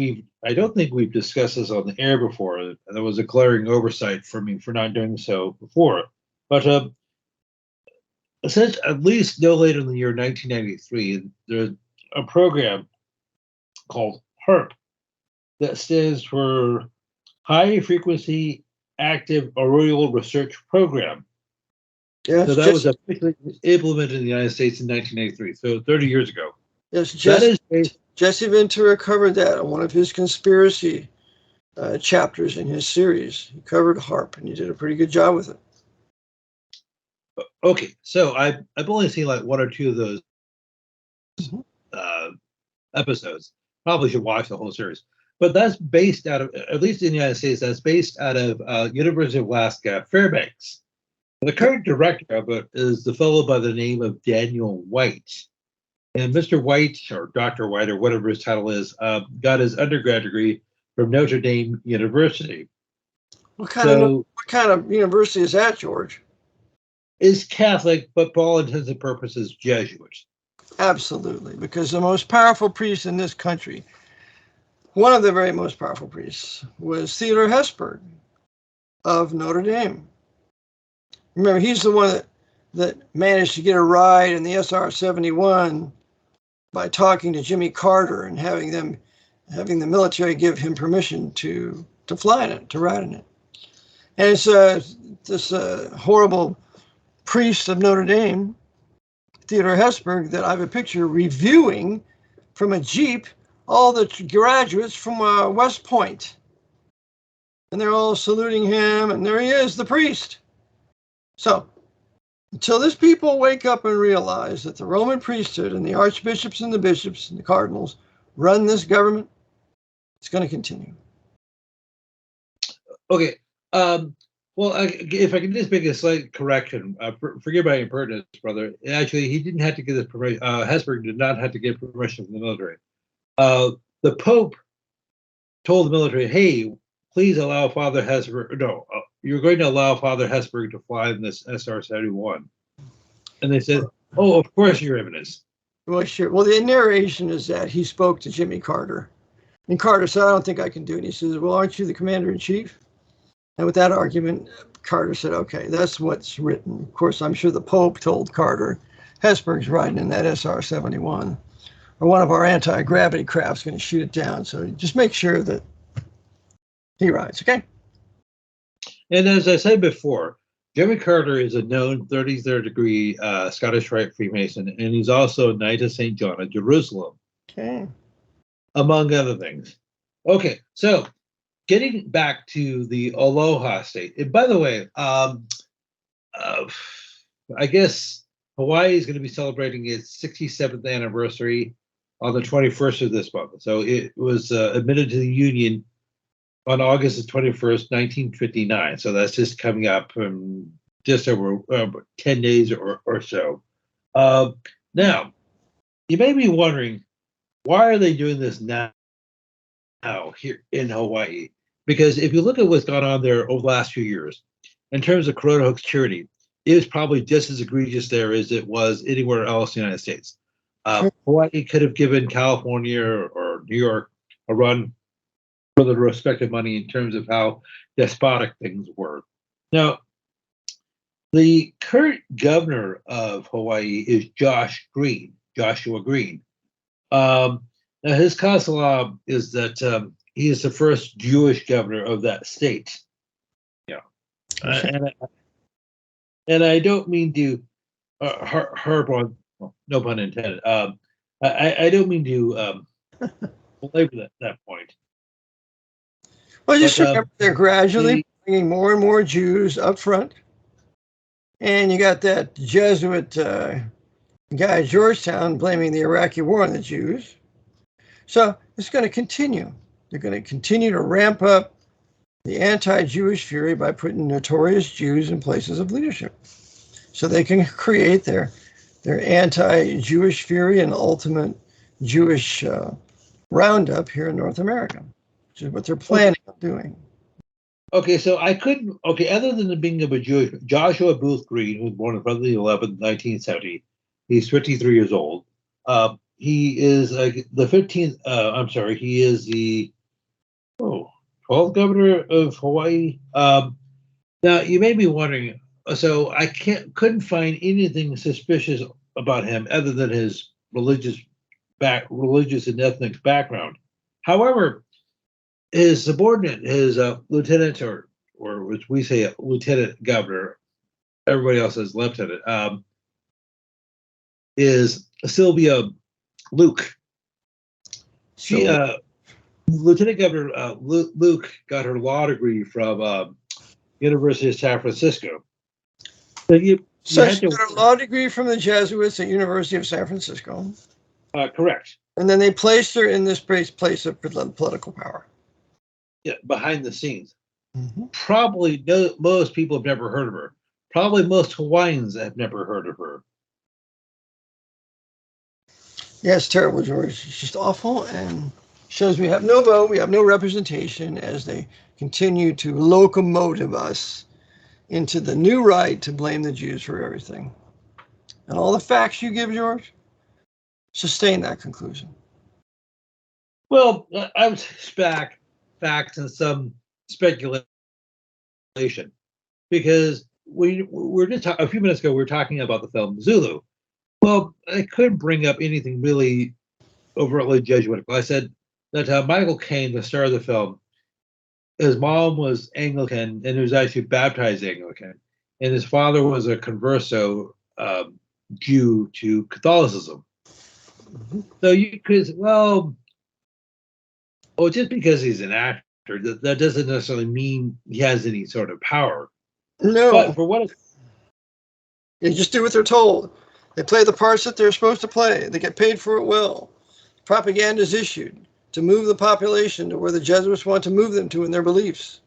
I don't think we've discussed this on the air before. There was a glaring oversight for me for not doing so before. But since at least no later than the year 1993, there's a program called HARP that stands for High Frequency Active Auroral Research Program. Yes, so that was officially implemented in the United States in 1983, so 30 years ago. Yes, Jesse Ventura covered that on one of his conspiracy chapters in his series. He covered HARP, and he did a pretty good job with it. Okay, so I've only seen like one or two of those episodes. Probably should watch the whole series. But that's based out of, at least in the United States, that's based out of University of Alaska, Fairbanks. The current director of it is the fellow by the name of Daniel White. And Mr. White, or Dr. White, or whatever his title is, got his undergrad degree from Notre Dame University. What kind of university is that, George? Is Catholic, but for all intents and purposes, Jesuit. Absolutely, because the most powerful priest in this country, one of the very most powerful priests, was Theodore Hesburgh of Notre Dame. Remember, he's the one that managed to get a ride in the SR-71 by talking to Jimmy Carter and having the military give him permission to fly in it, to ride in it. And it's this horrible priest of Notre Dame, Theodore Hesburgh, that I have a picture reviewing from a Jeep all the graduates from West Point. And they're all saluting him, and there he is, the priest. So, until this people wake up and realize that the Roman priesthood and the archbishops and the bishops and the cardinals run this government, it's going to continue. Okay. Well, if I can just make a slight correction, forgive my impertinence, brother. Actually, he didn't have to get this permission. Hesburgh did not have to get permission from the military. The Pope told the military, "Hey, please allow Father Hesburgh. No, you're going to allow Father Hesburgh to fly in this SR-71." And they said, "Oh, of course, Your Eminence." Well, sure. Well, the narration is that he spoke to Jimmy Carter, and Carter said, "I don't think I can do it." And he says, "Well, aren't you the commander-in-chief?" And with that argument, Carter said, "Okay, that's what's written." Of course, I'm sure the Pope told Carter, "Hesburgh's riding in that SR-71, or one of our anti-gravity craft's going to shoot it down. So just make sure that he rides, okay?" And as I said before, Jimmy Carter is a known 33rd degree Scottish Rite Freemason, and he's also a Knight of St. John of Jerusalem, Okay. among other things. Okay, so getting back to the Aloha State. And by the way, I guess Hawaii is going to be celebrating its 67th anniversary on the 21st of this month. So it was admitted to the Union on August the 21st, 1959. So that's just coming up just over 10 days or so. Now, you may be wondering, why are they doing this now here in Hawaii? Because if you look at what's gone on there over the last few years, in terms of corona hoax tyranny, it is probably just as egregious there as it was anywhere else in the United States. Hawaii could have given California or New York a run for the respective money in terms of how despotic things were. Now, the current governor of Hawaii is Joshua Green. Now, his cause is that he is the first Jewish governor of that state. Yeah, and I don't mean to harp on well, no pun intended. I don't mean to belabor that point. Well, just But remember they're gradually bringing more and more Jews up front. And you got that Jesuit guy at Georgetown blaming the Iraqi war on the Jews. So it's going to continue. They're going to continue to ramp up the anti-Jewish fury by putting notorious Jews in places of leadership, so they can create their anti-Jewish fury and ultimate Jewish roundup here in North America, which is what they're planning on doing. Okay, so I couldn't. Okay, other than being of a Jewish, Joshua Booth Green, who was born on February 11th, 1970, he's 53 years old. He is the 15th. I'm sorry, he is the 12th governor of Hawaii. Now you may be wondering. So I couldn't find anything suspicious about him other than his religious and ethnic background. However, his subordinate, his lieutenant, or which we say lieutenant governor, everybody else says lieutenant, is Sylvia Luke. She, Lieutenant Governor Luke, got her law degree from University of San Francisco. So she got a law degree from the Jesuits at University of San Francisco. Correct. And then they placed her in this place of political power. Yeah, behind the scenes. Mm-hmm. Probably most people have never heard of her. Probably most Hawaiians have never heard of her. Yeah, it's terrible, George. It's just awful, and shows we have no vote, we have no representation as they continue to locomotive us into the new right to blame the Jews for everything. And all the facts you give, George, sustain that conclusion. Well, I would expect facts and some speculation, because we were just a few minutes ago we were talking about the film Zulu. Well, I couldn't bring up anything really overtly Jesuitical. I said that Michael Caine, the star of the film, his mom was Anglican and he was actually baptized Anglican, and his father was a converso Jew to Catholicism. Mm-hmm. So you could, well, just because he's an actor, that doesn't necessarily mean he has any sort of power. No. But for what they just do what they're told. They play the parts that they're supposed to play. They get paid for it well. Propaganda is issued to move the population to where the Jesuits want to move them to in their beliefs.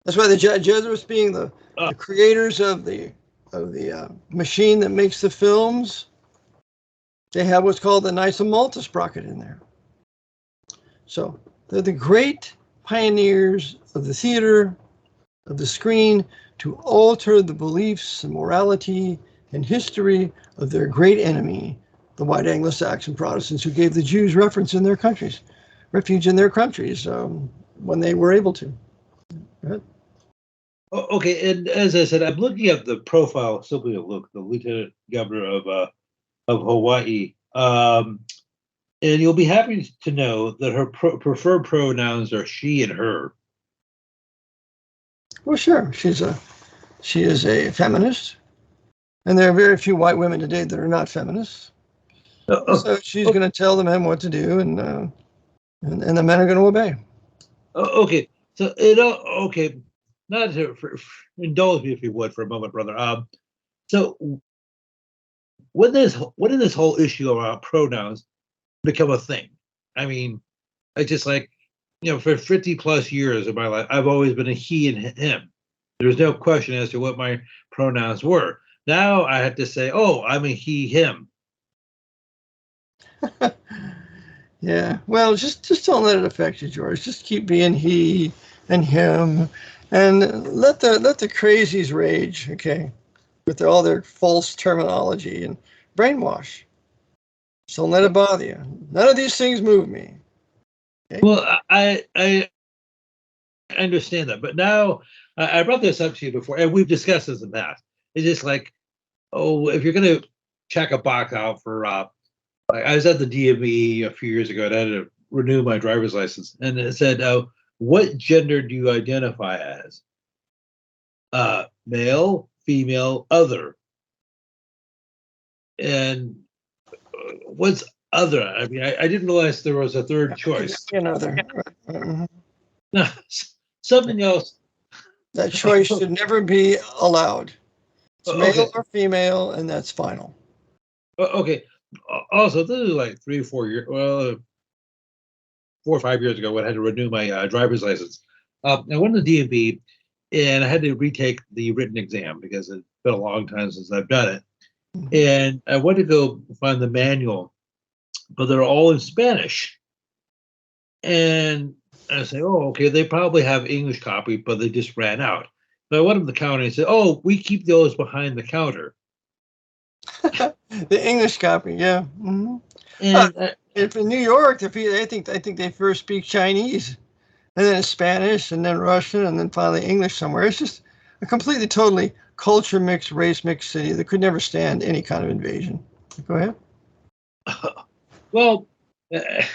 That's why the Jesuits, being the creators of the machine that makes the films, they have what's called the Nyssa Malta sprocket in there. So they're the great pioneers of the theater, of the screen, to alter the beliefs and morality and history of their great enemy, the white Anglo-Saxon Protestants, who gave the Jews refuge in their countries when they were able to. Right? Okay, and as I said, I'm looking at the profile of Sylvia Luke, the Lieutenant Governor of Hawaii, and you'll be happy to know that her preferred pronouns are she and her. Well, sure, she is a feminist, and there are very few white women today that are not feminists. So she's going to tell the men what to do, and the men are going to obey. Okay, so okay, not to indulge me if you would for a moment, brother. So when did this whole issue about pronouns become a thing? I mean, I just for 50 plus years of my life, I've always been a he and him. There's no question as to what my pronouns were. Now I have to say, oh, I'm a he, him. Yeah, well, just don't let it affect you, George. Just keep being he and him, and let the crazies rage, okay, with all their false terminology and brainwash. So don't let it bother you. None of these things move me. Okay? Well, I understand that, but now I brought this up to you before, and we've discussed this in the past. It's just like, if you're going to check a box out for I was at the DMV a few years ago and I had to renew my driver's license, and it said, what gender do you identify as? Male, female, other. And what's other? I mean, I didn't realize there was a third choice. Another. Mhm. No, something else. That choice should never be allowed. It's male Okay. or female, and that's final. Okay. Also, this is like 3 or 4 years. Well, 4 or 5 years ago when I had to renew my driver's license. I went to the DMV and I had to retake the written exam because it's been a long time since I've done it. And I went to go find the manual, but they're all in Spanish. And I say, oh, okay, they probably have English copy, but they just ran out. So I went up to the counter and said, oh, we keep those behind the counter. The English copy, yeah. Mm-hmm. And If in New York, I think they first speak Chinese, and then Spanish, and then Russian, and then finally English somewhere. It's just a completely, totally culture mixed, race mixed city that could never stand any kind of invasion. Go ahead. well, I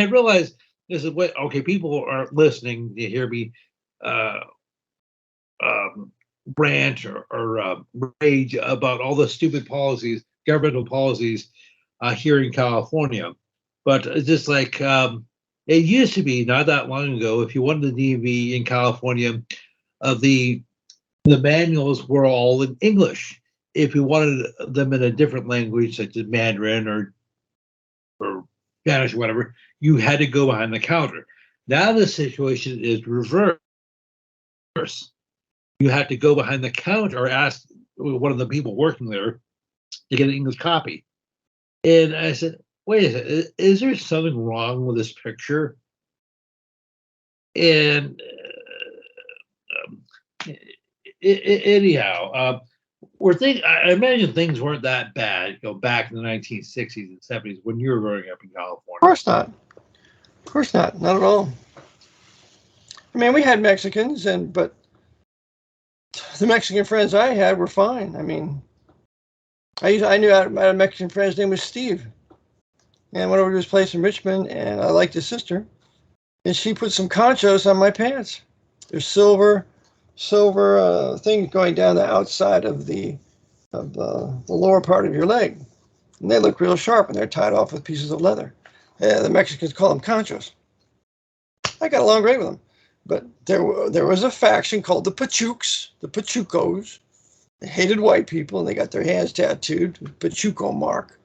realized this is what okay. People are listening to hear me uh, rant or rage about all the stupid policies, governmental policies here in California. But it's just like it used to be not that long ago. If you wanted a DMV in California, the manuals were all in English. If you wanted them in a different language, such as Mandarin or Spanish or whatever, you had to go behind the counter. Now the situation is reversed. You had to go behind the counter or ask one of the people working there to get an English copy. And I said, wait a second, is there something wrong with this picture? And anyhow, I imagine things weren't that bad, back in the 1960s and 70s when you were growing up in California. Of course not. Of course not. Not at all. I mean, we had Mexicans, but the Mexican friends I had were fine. I mean, I knew I had a Mexican friend. His name was Steve, and went over to his place in Richmond, and I liked his sister, and she put some conchos on my pants. There's silver things going down the outside of the lower part of your leg, and they look real sharp, and they're tied off with pieces of leather. The Mexicans call them conchos. I got along great with them, but there was a faction called the Pachucos. They hated white people, and they got their hands tattooed with Pachuco mark.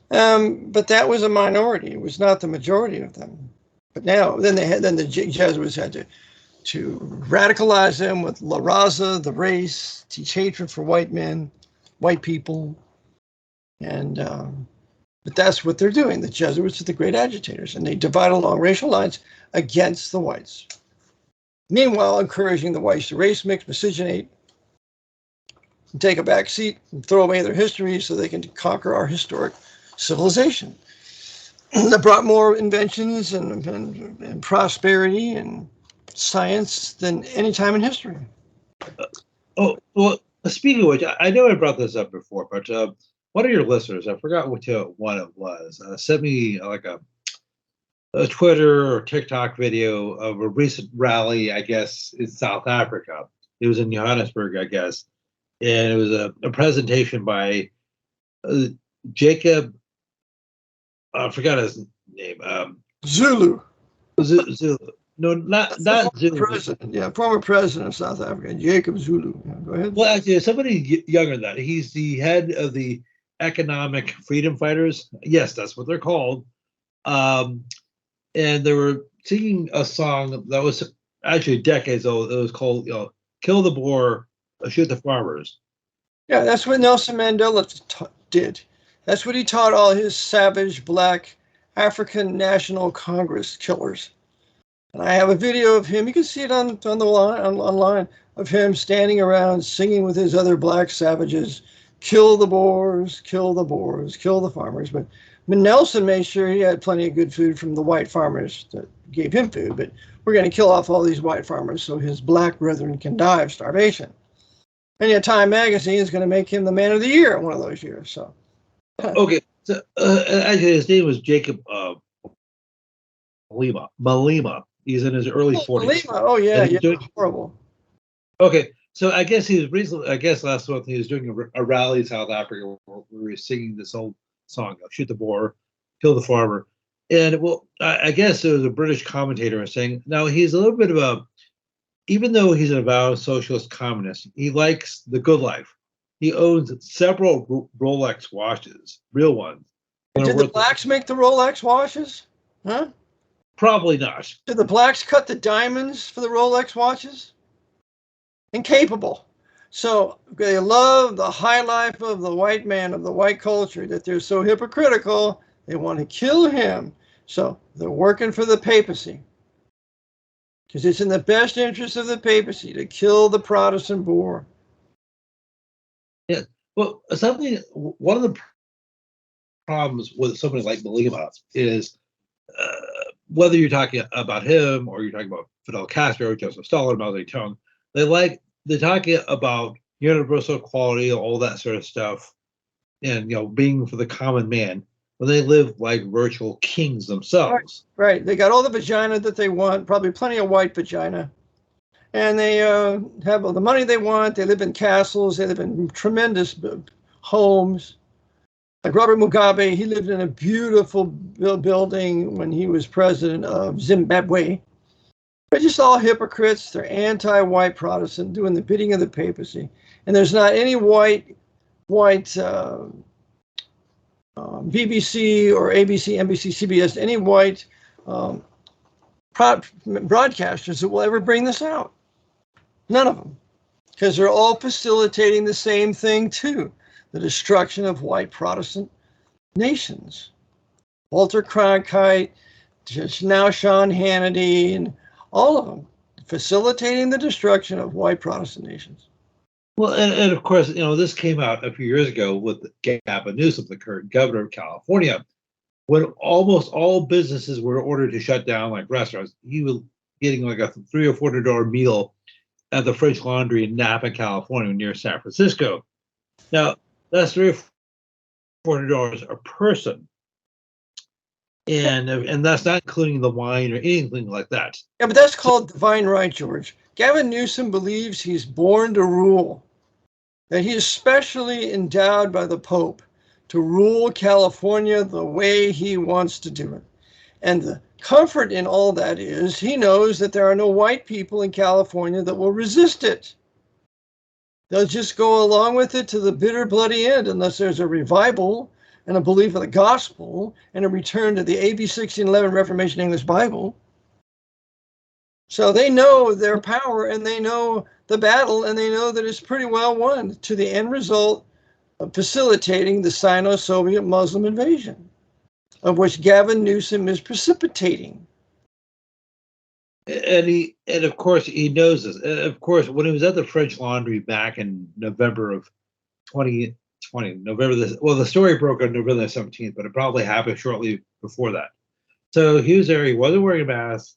But that was a minority. It was not the majority of them. But now, then the Jesuits had to radicalize them with La Raza, the race, teach hatred for white men, white people, and but that's what they're doing. The Jesuits are the great agitators, and they divide along racial lines against the whites. Meanwhile, encouraging the whites to race mix, miscegenate, and take a back seat and throw away their history so they can conquer our historic civilization. That brought more inventions and prosperity and science than any time in history. Oh, well, speaking of which, I know I brought this up before, but one of your listeners, I forgot which one it was, sent me like a Twitter or TikTok video of a recent rally, I guess, in South Africa. It was in Johannesburg, I guess. And it was a presentation by Jacob, I forgot his name. Zulu. Zulu. No, not Zulu. Former president of South Africa, Jacob Zulu. Yeah, go ahead. Well, actually, somebody younger than that. He's the head of the Economic Freedom Fighters. Yes, that's what they're called. And they were singing a song that was actually decades old. It was called, "Kill the Boer, Shoot the Farmers." Yeah, that's what Nelson Mandela did. That's what he taught all his savage black African National Congress killers. And I have a video of him. You can see it online of him standing around singing with his other black savages, "Kill the Boers, kill the Boers, kill the farmers." But Nelson made sure he had plenty of good food from the white farmers that gave him food. But we're going to kill off all these white farmers so his black brethren can die of starvation. And yet Time Magazine is going to make him the Man of the Year one of those years. So. Okay, so actually, his name was Jacob Malema. He's in his early 40s. Oh yeah, horrible. Okay, So I guess he was recently. I guess last month he was doing a rally in South Africa where we were singing this old song, "Shoot the boar, kill the farmer," and well, I guess it was a British commentator saying, now he's a little bit of a, even though he's an avowed socialist communist, he likes the good life. He owns several Rolex watches, real ones. Did the blacks make the Rolex watches? Huh? Probably not. Did the blacks cut the diamonds for the Rolex watches? Incapable. So they love the high life of the white man, of the white culture, that they're so hypocritical, they want to kill him. So they're working for the papacy. Because it's in the best interest of the papacy to kill the Protestant Boer. Yeah. Well, one of the problems with somebody like Malema is whether you're talking about him or you're talking about Fidel Castro, Joseph Stalin, Mao Zedong, they're talking about universal equality, all that sort of stuff, and being for the common man when they live like virtual kings themselves. Right. They got all the vagina that they want, probably plenty of white vagina, and they have all the money they want. They live in castles. They live in tremendous homes. Like Robert Mugabe, he lived in a beautiful building when he was president of Zimbabwe. They're just all hypocrites. They're anti-white Protestant, doing the bidding of the papacy. And there's not any white BBC or ABC, NBC, CBS, any white broadcasters that will ever bring this out. None of them. Because they're all facilitating the same thing too. The destruction of white Protestant nations. Walter Cronkite, just now Sean Hannity, and all of them facilitating the destruction of white Protestant nations. Well, and of course, this came out a few years ago with Gavin Newsom, the current governor of California, when almost all businesses were ordered to shut down, like restaurants. He was getting like a $300 or $400 meal at the French Laundry in Napa, California, near San Francisco. Now, that's $300 or $400 a person, and that's not including the wine or anything like that. Yeah, but that's called divine right, George. Gavin Newsom believes he's born to rule, that he is specially endowed by the Pope to rule California the way he wants to do it. And the comfort in all that is he knows that there are no white people in California that will resist it. They'll just go along with it to the bitter, bloody end unless there's a revival and a belief of the gospel and a return to the AB 1611 Reformation English Bible. So they know their power and they know the battle and they know that it's pretty well won to the end result of facilitating the Sino-Soviet Muslim invasion, of which Gavin Newsom is precipitating. And of course he knows this. Of course, when he was at the French Laundry back in November of 2020, the story broke on November 17th, but it probably happened shortly before that. So he was there. He wasn't wearing a mask.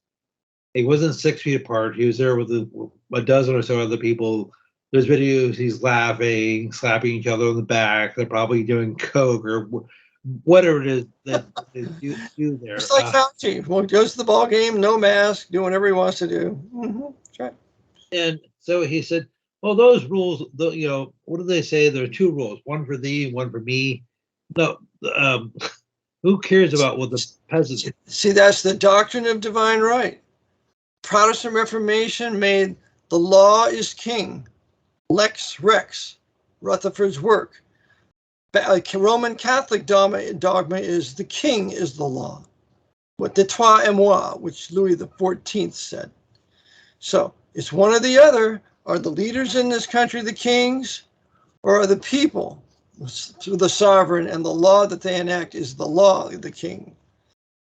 He wasn't 6 feet apart. He was there with a dozen or so other people. There's videos. He's laughing, slapping each other on the back. They're probably doing coke or whatever it is that they do there. Just like Fauci, goes to the ball game, no mask, doing whatever he wants to do. Mm-hmm. That's right. And so he said, well, those rules, what do they say? There are 2 rules, one for thee, one for me. No, who cares about what the peasants? See, that's the doctrine of divine right. Protestant Reformation made the law is king, lex rex, Rutherford's work. Roman Catholic dogma is the king is the law, what de toi et moi, which Louis XIV said. So it's one or the other. Are the leaders in this country the kings, or are the people the sovereign, and the law that they enact is the law of the king?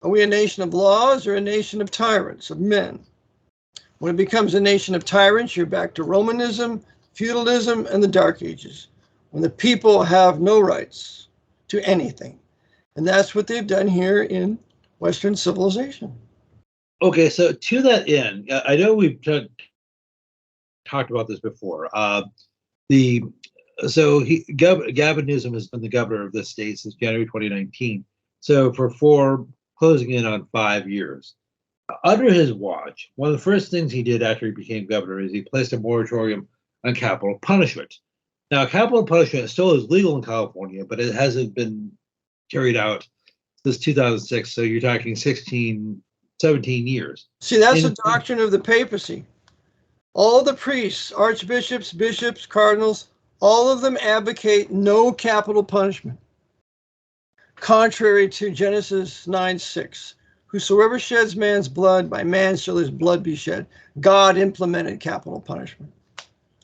Are we a nation of laws or a nation of tyrants, of men? When it becomes a nation of tyrants, you're back to Romanism, feudalism, and the Dark Ages, when the people have no rights to anything. And that's what they've done here in Western civilization. Okay, so to that end, I know we've talked about this before. Gavin Newsom has been the governor of this state since January 2019. So for closing in on 5 years. Under his watch, one of the first things he did after he became governor is he placed a moratorium on capital punishment. Now, capital punishment still is legal in California, but it hasn't been carried out since 2006. So you're talking 17 years. See, that's the doctrine of the papacy. All the priests, archbishops, bishops, cardinals, all of them advocate no capital punishment. Contrary to Genesis 9:6, whosoever sheds man's blood, by man shall his blood be shed. God implemented capital punishment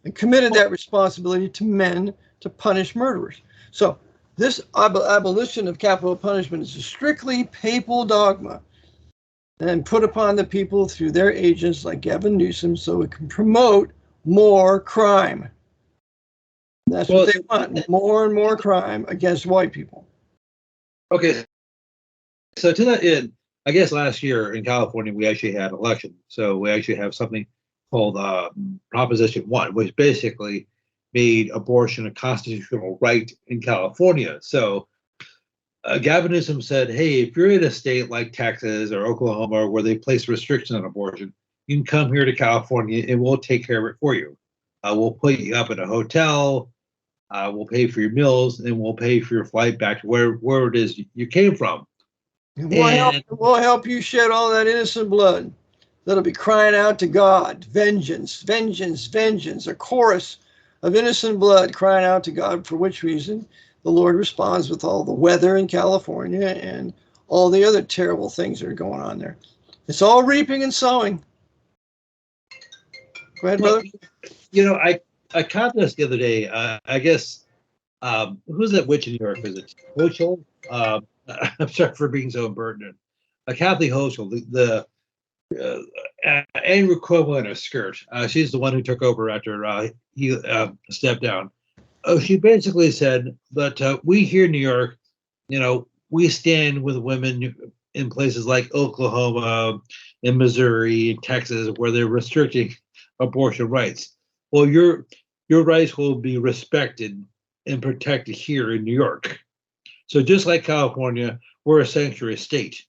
and committed that responsibility to men to punish murderers. So this abolition of capital punishment is a strictly papal dogma and put upon the people through their agents like Gavin Newsom so it can promote more crime. That's what they want, more and more crime against white people. Okay, so to that end, I guess last year in California, we actually had elections. So we actually have something called Proposition 1, which basically made abortion a constitutional right in California. So Gavin Newsom said, hey, if you're in a state like Texas or Oklahoma where they place restrictions on abortion, you can come here to California and we'll take care of it for you. We'll put you up in a hotel. We'll pay for your meals and we'll pay for your flight back to where it is you came from. We'll help you shed all that innocent blood that'll be crying out to God. Vengeance, vengeance, vengeance. A chorus of innocent blood crying out to God, for which reason the Lord responds with all the weather in California and all the other terrible things that are going on there. It's all reaping and sowing. Go ahead, brother. You know, I caught this the other day. I guess, who's that witch in New York? Is it Hochul? I'm sorry for being so impertinent. Kathy Hochul, the Andrew Cuomo in a skirt. She's the one who took over after he stepped down. She basically said that we here in New York, you know, we stand with women in places like Oklahoma and Missouri and Texas where they're restricting abortion rights. Well, your rights will be respected and protected here in New York. So just like California, we're a sanctuary state.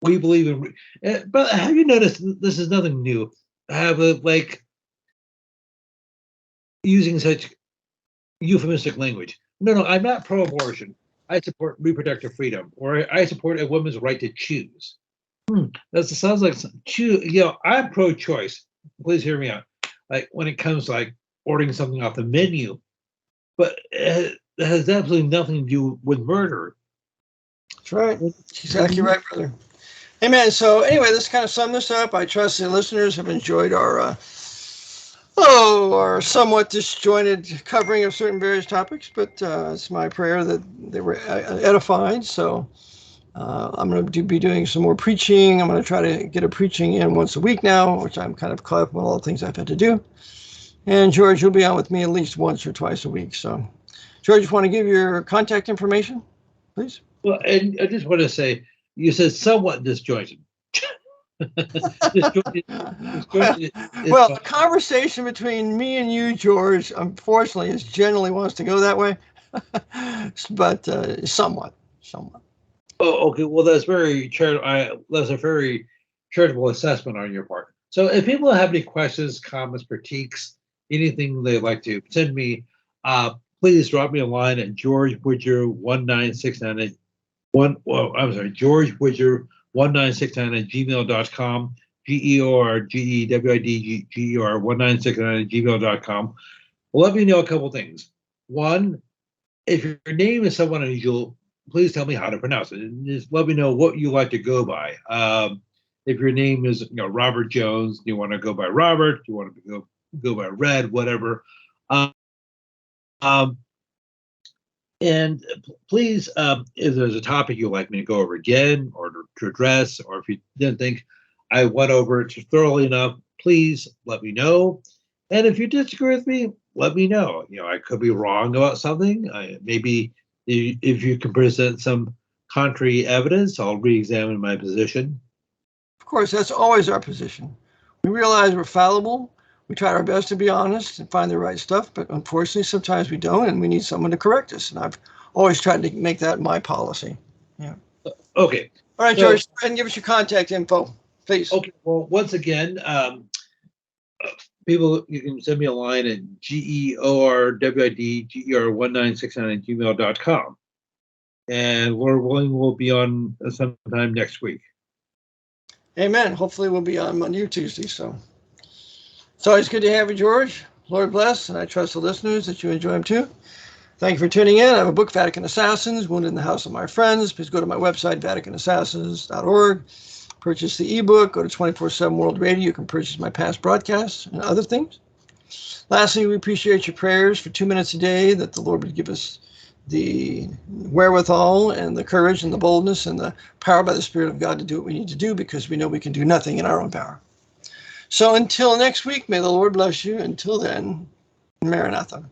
We believe in, but have you noticed this is nothing new? Like using such euphemistic language. No, I'm not pro-abortion. I support reproductive freedom, or I support a woman's right to choose. That sounds like I'm pro-choice. Please hear me out. Like when it comes to like ordering something off the menu, but it has absolutely nothing to do with murder. That's right. Exactly right, brother. Amen. So anyway, let's kind of sum this up. I trust the listeners have enjoyed our somewhat disjointed covering of certain various topics, but it's my prayer that they were edified. So I'm going to be doing some more preaching. I'm going to try to get a preaching in once a week now, which I'm kind of caught up with all the things I've had to do. And George, you'll be on with me at least once or twice a week. So George, you want to give your contact information, please? Well, and I just want to say, you said somewhat disjointed. Disjointed well, the conversation between me and you, George, unfortunately, generally wants to go that way, but somewhat. Oh, okay. Well, that's that's a very charitable assessment on your part. So, if people have any questions, comments, critiques, anything they'd like to send me, please drop me a line at GeorgeWidger1969 GeorgeWidger1969 GeorgeWidger1969 Let me know a couple things. One, if your name is somewhat unusual, please tell me how to pronounce it. And just let me know what you like to go by. If your name is Robert Jones, do you want to go by Robert? Do you want to go by Red? Whatever. And please, if there's a topic you'd like me to go over again or to address, or if you didn't think I went over it thoroughly enough, please let me know. And if you disagree with me, let me know. I could be wrong about something. Maybe if you can present some contrary evidence, I'll re-examine my position. Of course, that's always our position. We realize we're fallible. We try our best to be honest and find the right stuff, but unfortunately, sometimes we don't, and we need someone to correct us. And I've always tried to make that my policy. Yeah. Okay. All right, George, go ahead and give us your contact info, please. Okay. Well, once again, people, you can send me a line at georwidger1969@gmail.com. And Lord willing, we'll be on sometime next week. Amen. Hopefully we'll be on Monday or Tuesday. So it's always good to have you, George. Lord bless, and I trust the listeners that you enjoy them too. Thank you for tuning in. I have a book, Vatican Assassins, Wounded in the House of My Friends. Please go to my website, vaticanassassins.org. Purchase the ebook. Go to 24/7 World Radio. You can purchase my past broadcasts and other things. Lastly, we appreciate your prayers for 2 minutes a day, that the Lord would give us the wherewithal and the courage and the boldness and the power by the Spirit of God to do what we need to do, because we know we can do nothing in our own power. So until next week, may the Lord bless you. Until then, Maranatha.